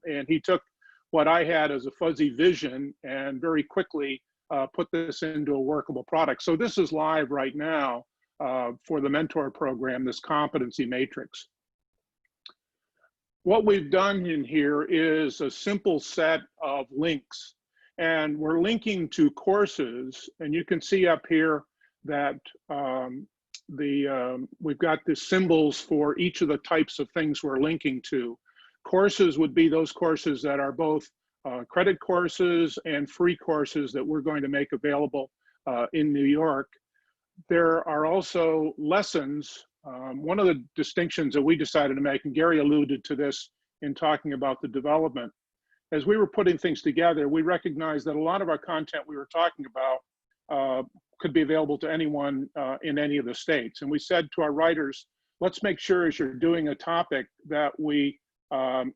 And he took what I had as a fuzzy vision and very quickly put this into a workable product. So this is live right now for the mentor program, this competency matrix. What we've done in here is a simple set of links, and we're linking to courses. And you can see up here that we've got the symbols for each of the types of things we're linking to. Courses would be those courses that are both credit courses and free courses that we're going to make available in New York. There are also lessons. One of the distinctions that we decided to make, and Gary alluded to this in talking about the development, as we were putting things together, we recognized that a lot of our content we were talking about could be available to anyone in any of the states. And we said to our writers, let's make sure as you're doing a topic that we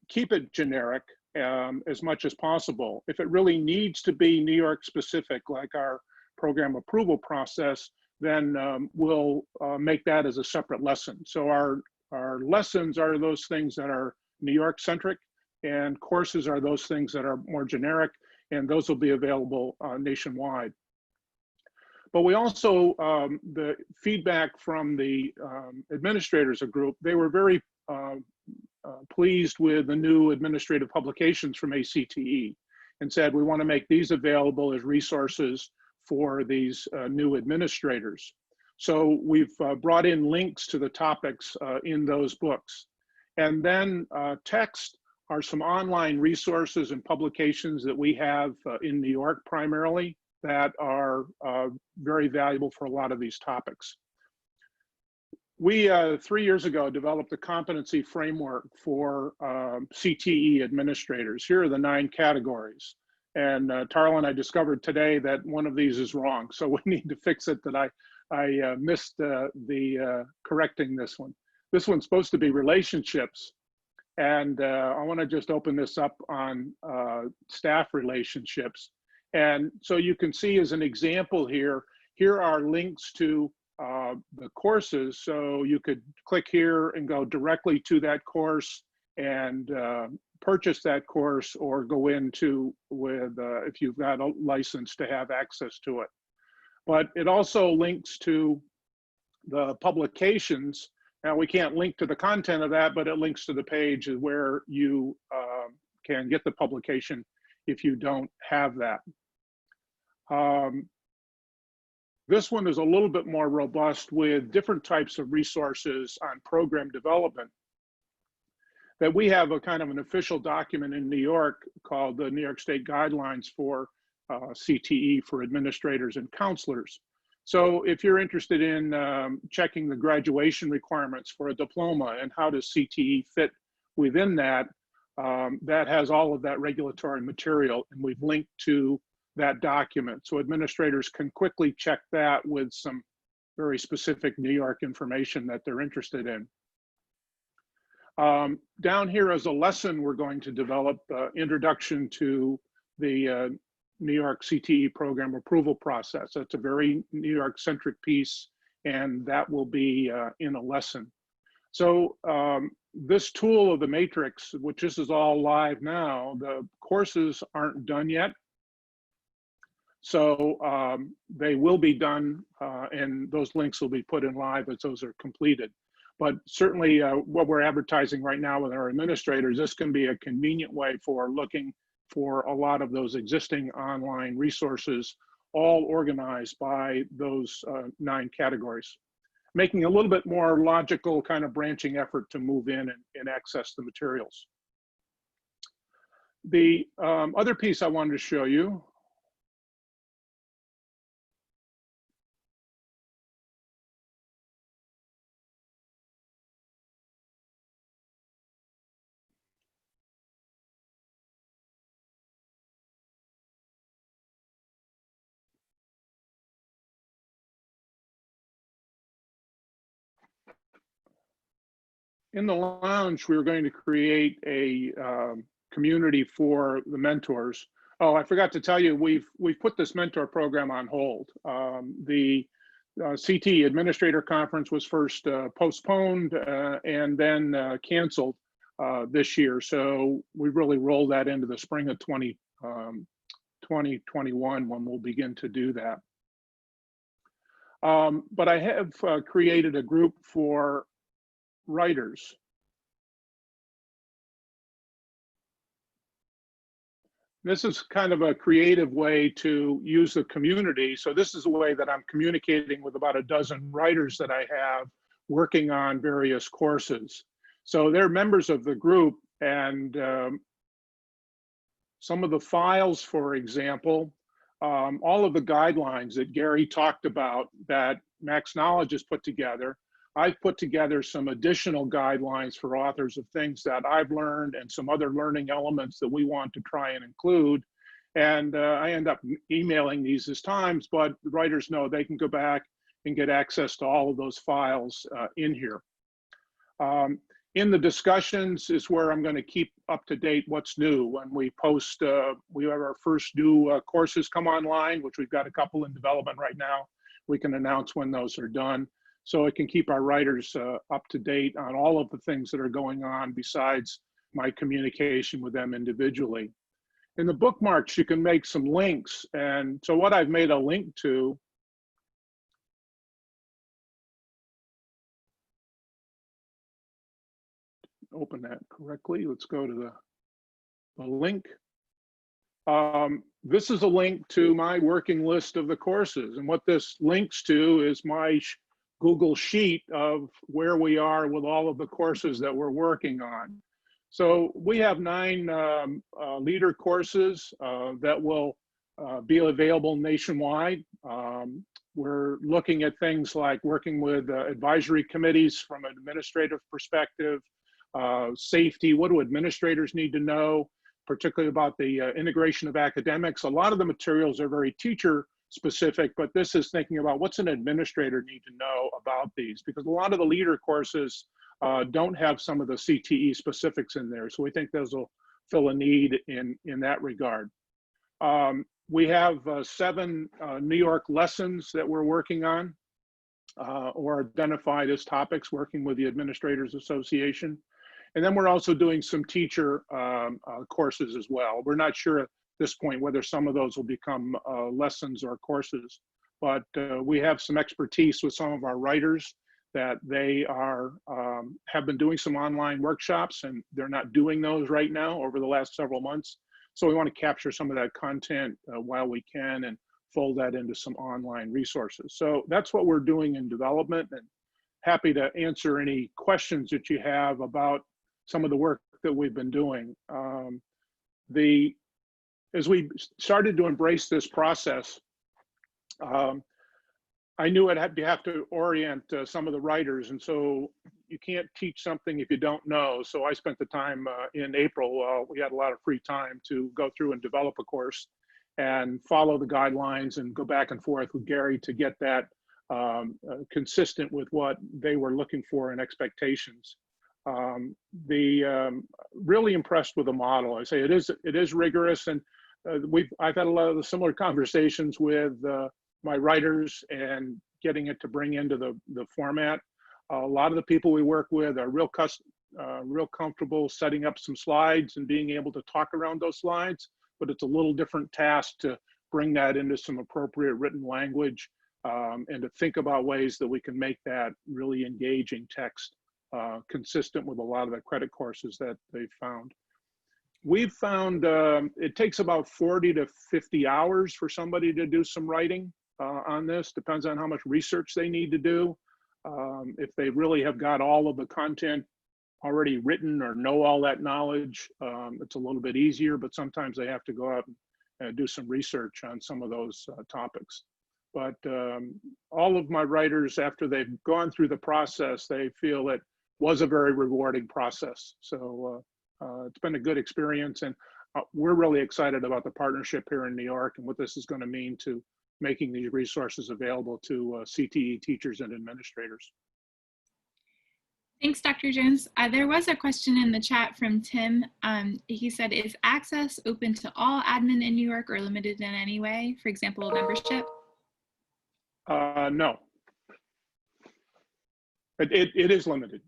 keep it generic as much as possible. If it really needs to be New York specific, like our program approval process, then we'll make that as a separate lesson. So our lessons are those things that are New York centric, and courses are those things that are more generic, and those will be available nationwide. But we also, the feedback from the administrators of group, they were very pleased with the new administrative publications from ACTE and said, we want to make these available as resources for these new administrators. So we've brought in links to the topics in those books. And then text are some online resources and publications that we have in New York primarily that are very valuable for a lot of these topics. We, 3 years ago, developed a competency framework for CTE administrators. Here are the 9 categories. And Tarla and I discovered today that one of these is wrong. So we need to fix it, that I missed the correcting this one. This one's supposed to be relationships. And I want to just open this up on staff relationships. And so you can see as an example here are links to the courses. So you could click here and go directly to that course and purchase that course, or go into with, if you've got a license, to have access to it. But it also links to the publications. Now we can't link to the content of that, but it links to the page where you can get the publication if you don't have that. This one is a little bit more robust with different types of resources on program development. That we have a kind of an official document in New York called the New York State Guidelines for CTE for administrators and counselors. So if you're interested in checking the graduation requirements for a diploma and how does CTE fit within that, that has all of that regulatory material, and we've linked to that document. So administrators can quickly check that with some very specific New York information that they're interested in. Down here is a lesson we're going to develop, Introduction to the New York CTE program approval process. That's a very New York centric piece, and that will be in a lesson. So this tool of the matrix, which this is all live now, the courses aren't done yet. So they will be done, and those links will be put in live as those are completed. But certainly what we're advertising right now with our administrators, this can be a convenient way for looking for a lot of those existing online resources, all organized by those 9 categories, making a little bit more logical kind of branching effort to move in and access the materials. The other piece I wanted to show you, in the lounge, we were going to create a community for the mentors. Oh, I forgot to tell you, we've put this mentor program on hold. The CTE Administrator Conference was first postponed and then canceled this year. So we really rolled that into the spring of 2021 when we'll begin to do that. But I have created a group for writers. This is kind of a creative way to use the community. So this is a way that I'm communicating with about a dozen writers that I have working on various courses. So they're members of the group, and some of the files, for example, all of the guidelines that Gary talked about that Max Knowledge has put together I've put together some additional guidelines for authors of things that I've learned and some other learning elements that we want to try and include. And I end up emailing these as times, but writers know they can go back and get access to all of those files in here. In the discussions is where I'm going to keep up to date what's new. When we post, we have our first new courses come online, which we've got a couple in development right now. We can announce when those are done. So it can keep our writers up to date on all of the things that are going on besides my communication with them individually. In the bookmarks, you can make some links. And so what I've made a link to, open that correctly. Let's go to the link. This is a link to my working list of the courses. And what this links to is my Google Sheet of where we are with all of the courses that we're working on. So we have 9 leader courses that will be available nationwide. We're looking at things like working with advisory committees from an administrative perspective, safety, what do administrators need to know, particularly about the integration of academics. A lot of the materials are very teacher specific, but this is thinking about what's an administrator need to know about these, because a lot of the leader courses don't have some of the CTE specifics in there. So we think those will fill a need in that regard. We have 7 New York lessons that we're working on or identified as topics, working with the Administrators Association. And then we're also doing some teacher courses as well. We're not sure at this point whether some of those will become lessons or courses, but we have some expertise with some of our writers that they are have been doing some online workshops, and they're not doing those right now over the last several months. So we want to capture some of that content while we can and fold that into some online resources. So that's what we're doing in development, and happy to answer any questions that you have about some of the work that we've been doing. As we started to embrace this process, I knew I'd have to orient some of the writers, and so you can't teach something if you don't know. So I spent the time in April, we had a lot of free time to go through and develop a course and follow the guidelines and go back and forth with Gary to get that consistent with what they were looking for and expectations. Really impressed with the model. I say it is rigorous, and I've had a lot of the similar conversations with my writers and getting it to bring into the format. A lot of the people we work with are real comfortable setting up some slides and being able to talk around those slides, but it's a little different task to bring that into some appropriate written language and to think about ways that we can make that really engaging text consistent with a lot of the credit courses that they've found. We've found it takes about 40 to 50 hours for somebody to do some writing on this. Depends on how much research they need to do. If they really have got all of the content already written or know all that knowledge, it's a little bit easier, but sometimes they have to go out and do some research on some of those topics. But all of my writers, after they've gone through the process, they feel it was a very rewarding process. So it's been a good experience, and we're really excited about the partnership here in New York and what this is going to mean to making these resources available to CTE teachers and administrators. Thanks, Dr. Jones. There was a question in the chat from Tim. He said, is access open to all admin in New York or limited in any way? For example, membership? No. It is limited.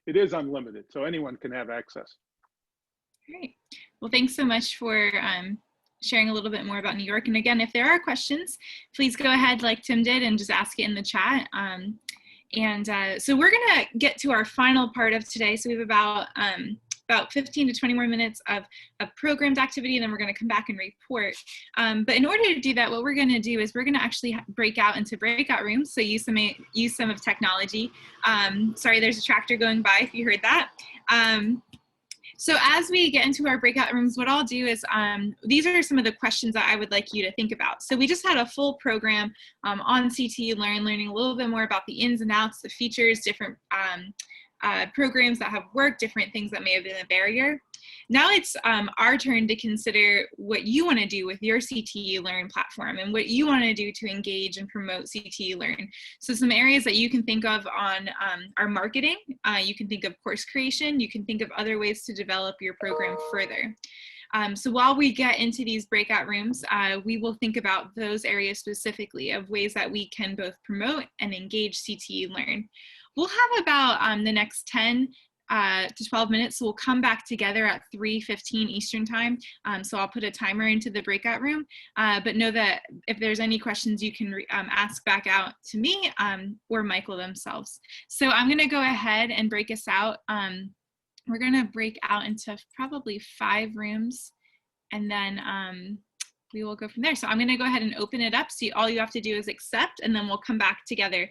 It is unlimited, so anyone can have access. Great. Well, thanks so much for sharing a little bit more about New York. And again, if there are questions, please go ahead like Tim did and just ask it in the chat. So we're gonna get to our final part of today. So we have about 15 to 20 more minutes of programmed activity, and then we're gonna come back and report. But in order to do that, what we're gonna do is we're gonna actually break out into breakout rooms, so use some of technology. Sorry, there's a tractor going by if you heard that. So as we get into our breakout rooms, what I'll do is, these are some of the questions that I would like you to think about. So we just had a full program on CTE Learn, learning a little bit more about the ins and outs, the features, different programs that have worked, different things that may have been a barrier. Now it's our turn to consider what you want to do with your CTE Learn platform and what you want to do to engage and promote CTE Learn. So some areas that you can think of on our marketing, you can think of course creation, you can think of other ways to develop your program further. So while we get into these breakout rooms, we will think about those areas specifically of ways that we can both promote and engage CTE Learn. We'll have about the next 10 to 12 minutes. So we'll come back together at 3:15 Eastern time. So I'll put a timer into the breakout room, but know that if there's any questions, you can ask back out to me or Michael themselves. So I'm gonna go ahead and break us out. We're gonna break out into probably 5 rooms, and then we will go from there. So I'm gonna go ahead and open it up. So all you have to do is accept, and then we'll come back together.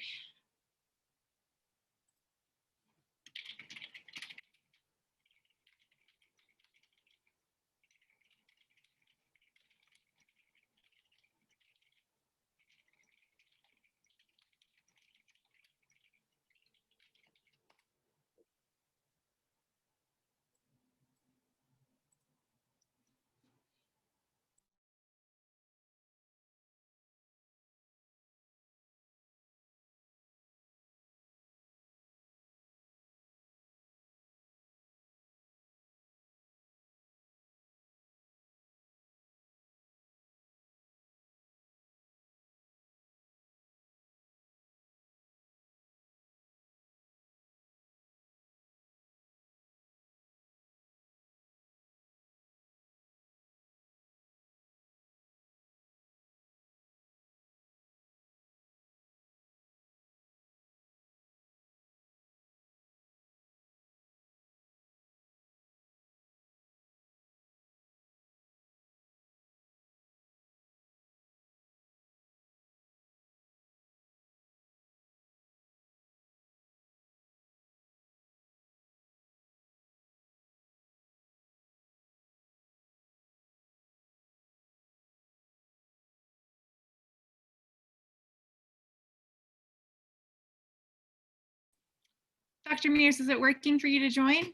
Dr. Mears, is it working for you to join?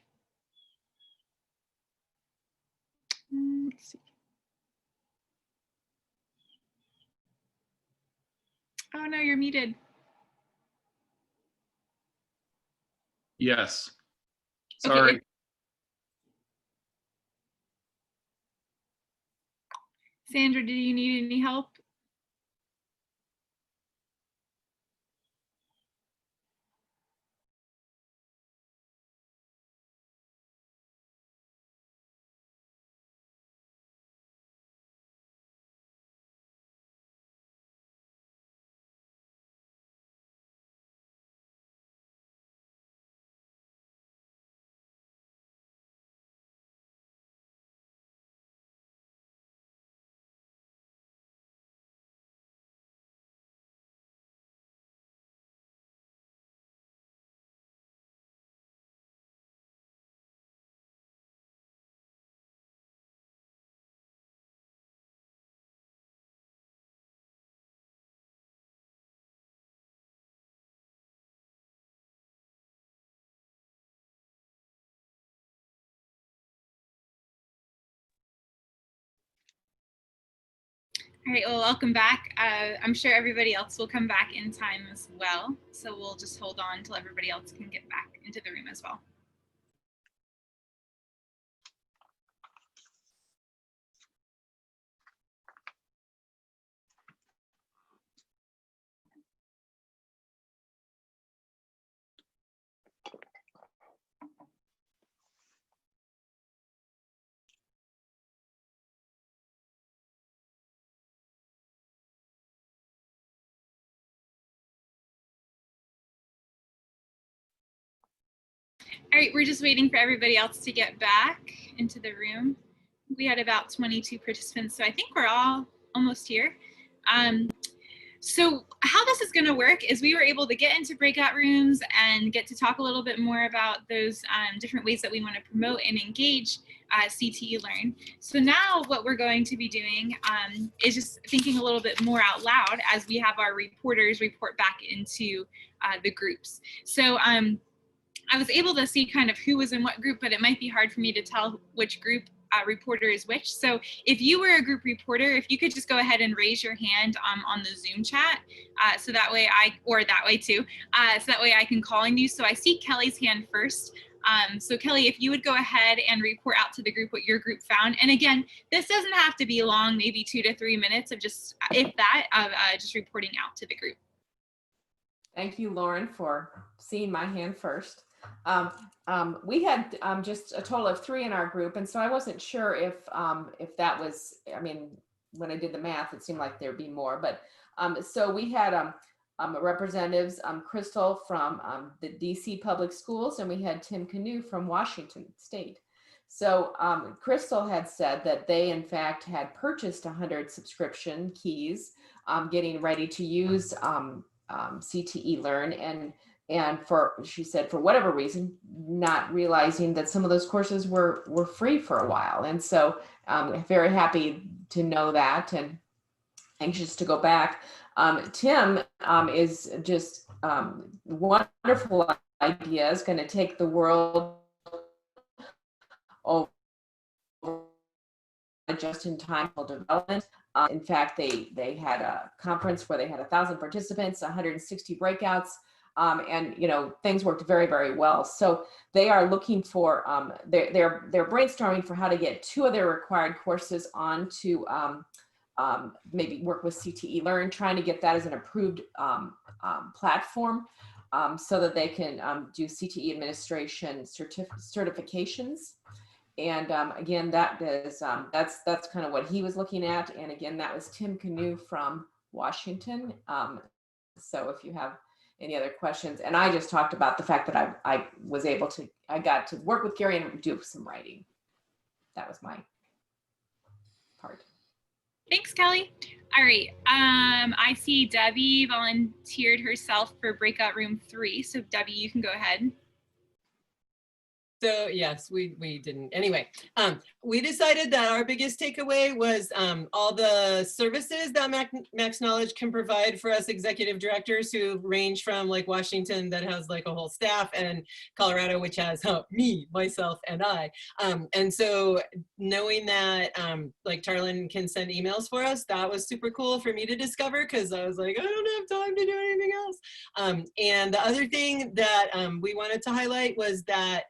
Let's see. Oh no, you're muted. Yes. Sorry. Okay. Sandra, do you need any help? All right, well, welcome back. I'm sure everybody else will come back in time as well. So we'll just hold on until everybody else can get back into the room as well. All right, we're just waiting for everybody else to get back into the room. We had about 22 participants, so I think we're all almost here. So how this is going to work is we were able to get into breakout rooms and get to talk a little bit more about those different ways that we want to promote and engage CTE Learn. So now what we're going to be doing is just thinking a little bit more out loud as we have our reporters report back into the groups. So I was able to see kind of who was in what group, but it might be hard for me to tell which group reporter is which. So if you were a group reporter, if you could just go ahead and raise your hand on the Zoom chat, so that way or that way too, so that way I can call on you. So I see Kelly's hand first. So Kelly, if you would go ahead and report out to the group what your group found. And again, this doesn't have to be long, maybe 2 to 3 minutes of just, if that, of just reporting out to the group. Thank you, Lauren, for seeing my hand first. We had just a total of 3 in our group, and so I wasn't sure if that was, I mean, when I did the math, it seemed like there'd be more, but so we had representatives, Crystal from the DC Public Schools, and we had Tim Canoe from Washington State. So Crystal had said that they in fact had purchased 100 subscription keys, getting ready to use CTE Learn, and she said, for whatever reason, not realizing that some of those courses were free for a while. And so very happy to know that and anxious to go back. Tim is just wonderful idea, is going to take the world over just-in-time development. In fact, they had a conference where they had 1,000 participants, 160 breakouts, and things worked very, very well. So they are looking for they're brainstorming for how to get 2 of their required courses onto maybe work with CTE Learn, trying to get that as an approved platform so that they can do CTE administration certifications. And again, that's kind of what he was looking at. And again, that was Tim Canoe from Washington. So if you have any other questions, and I just talked about the fact that I got to work with Gary and do some writing. That was my part. Thanks, Kelly. All right, I see Debbie volunteered herself for breakout room 3. So Debbie, you can go ahead. So yes, we didn't. Anyway, we decided that our biggest takeaway was all the services that Max Knowledge can provide for us executive directors, who range from like Washington, that has like a whole staff, and Colorado, which has me, myself, and I. And so knowing that like Tarlin can send emails for us, that was super cool for me to discover, because I was like, I don't have time to do anything else. And the other thing that we wanted to highlight was that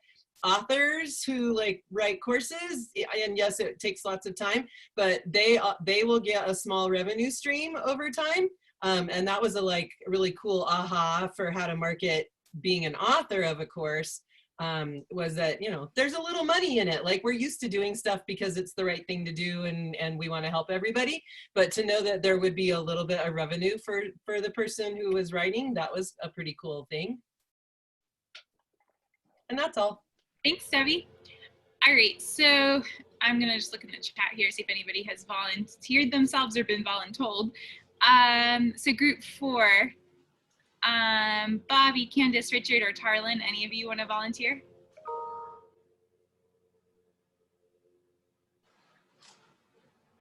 authors who like write courses, and yes, it takes lots of time, but they will get a small revenue stream over time. And that was a really cool aha for how to market being an author of a course, was that, there's a little money in it. Like, we're used to doing stuff because it's the right thing to do, and we want to help everybody, but to know that there would be a little bit of revenue for the person who was writing, that was a pretty cool thing. And that's all. Thanks, Debbie. All right, so I'm gonna just look in the chat here, see if anybody has volunteered themselves or been voluntold. So group 4, Bobby, Candace, Richard, or Tarlin, any of you want to volunteer?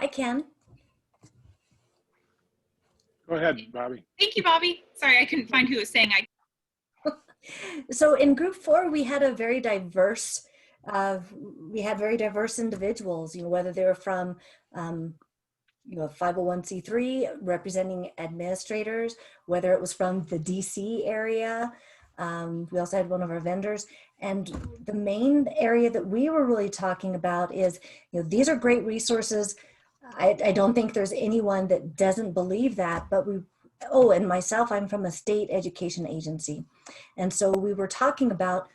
I can. Go ahead, Bobby. Thank you, Bobby. Sorry, I couldn't find who was saying I. So in group 4, we had a very diverse, very diverse individuals, whether they were from, 501c3 representing administrators, whether it was from the DC area. We also had one of our vendors. And the main area that we were really talking about is, these are great resources. I don't think there's anyone that doesn't believe that, but and myself, I'm from a state education agency. And so we were talking about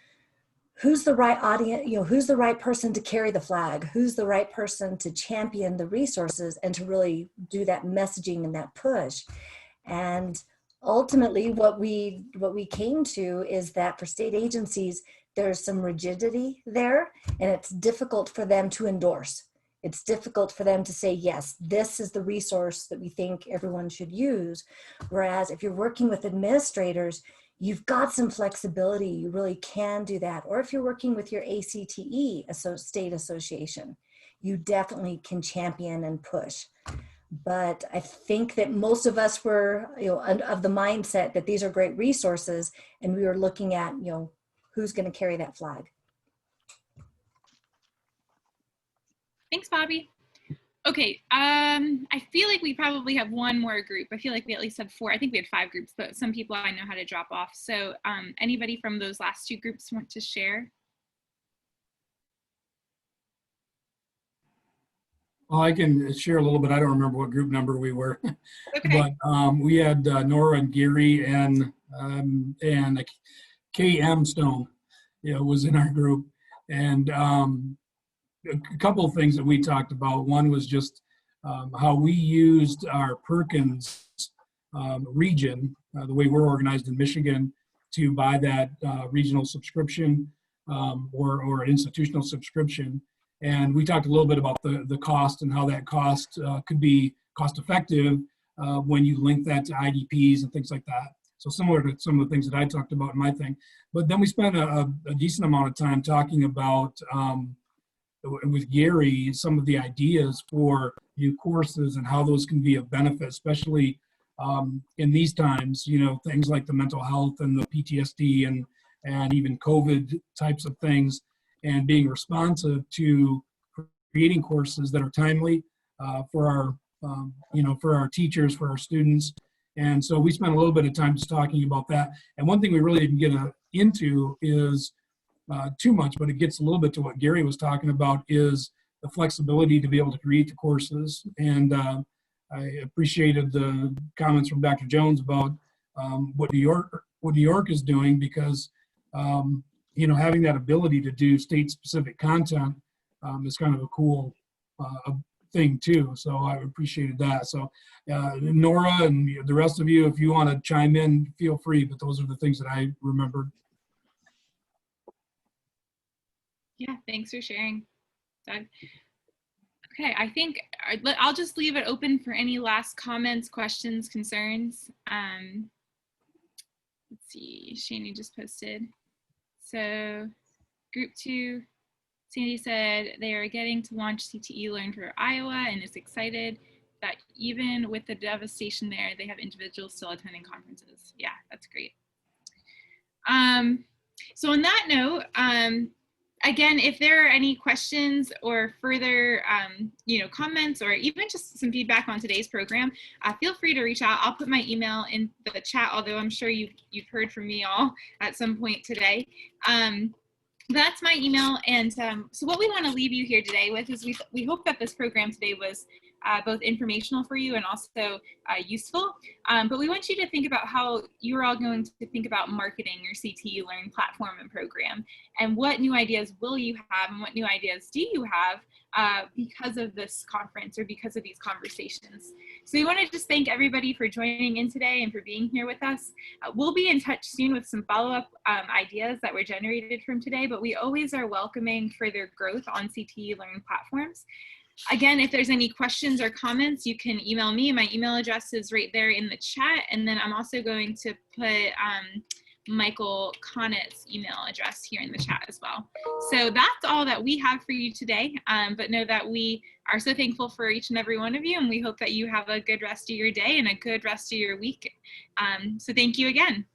who's the right audience, who's the right person to carry the flag, who's the right person to champion the resources and to really do that messaging and that push. And ultimately what we came to is that for state agencies, there's some rigidity there, and it's difficult for them to endorse. It's difficult for them to say, yes, this is the resource that we think everyone should use. Whereas if you're working with administrators, you've got some flexibility. You really can do that. Or if you're working with your ACTE state association, you definitely can champion and push. But I think that most of us were, of the mindset that these are great resources, and we were looking at, who's going to carry that flag. Thanks, Bobby. Okay, I feel like we probably have one more group. I feel like we at least had 4. I think we had 5 groups, but some people I know how to drop off. So anybody from those last 2 groups want to share? Well, I can share a little bit. I don't remember what group number we were, okay. But we had Nora and Gary and KM Stone, was in our group. And a couple of things that we talked about. One was just how we used our Perkins region, the way we're organized in Michigan, to buy that regional subscription or institutional subscription. And we talked a little bit about the cost and how that cost could be cost effective when you link that to IDPs and things like that. So similar to some of the things that I talked about in my thing. But then we spent a decent amount of time talking about, with Gary, some of the ideas for new courses and how those can be of benefit, especially in these times, things like the mental health and the PTSD and even COVID types of things, and being responsive to creating courses that are timely for our teachers, for our students. And so we spent a little bit of time just talking about that. And one thing we really didn't get into is too much, but it gets a little bit to what Gary was talking about, is the flexibility to be able to create the courses. And I appreciated the comments from Dr. Jones about what New York is doing, because having that ability to do state-specific content is kind of a cool thing too. So I appreciated that. So Nora and the rest of you, if you want to chime in, feel free. But those are the things that I remembered. Yeah, thanks for sharing, Doug. Okay, I think I'll just leave it open for any last comments, questions, concerns. Let's see, Shani just posted. So group 2, Sandy said they are getting to launch CTE Learn for Iowa and is excited that even with the devastation there, they have individuals still attending conferences. Yeah, that's great. So on that note, again, if there are any questions or further, comments, or even just some feedback on today's program, feel free to reach out. I'll put my email in the chat, although I'm sure you've heard from me all at some point today. That's my email. And so what we want to leave you here today with is we hope that this program today was both informational for you and also useful. But we want you to think about how you're all going to think about marketing your CTE Learn platform and program, and what new ideas will you have and what new ideas do you have because of this conference or because of these conversations. So we want to just thank everybody for joining in today and for being here with us. We'll be in touch soon with some follow-up ideas that were generated from today, but we always are welcoming further growth on CTE Learn platforms. Again, if there's any questions or comments, you can email me. My email address is right there in the chat. And then I'm also going to put Michael Connett's email address here in the chat as well. So that's all that we have for you today. But know that we are so thankful for each and every one of you. And we hope that you have a good rest of your day and a good rest of your week. So thank you again.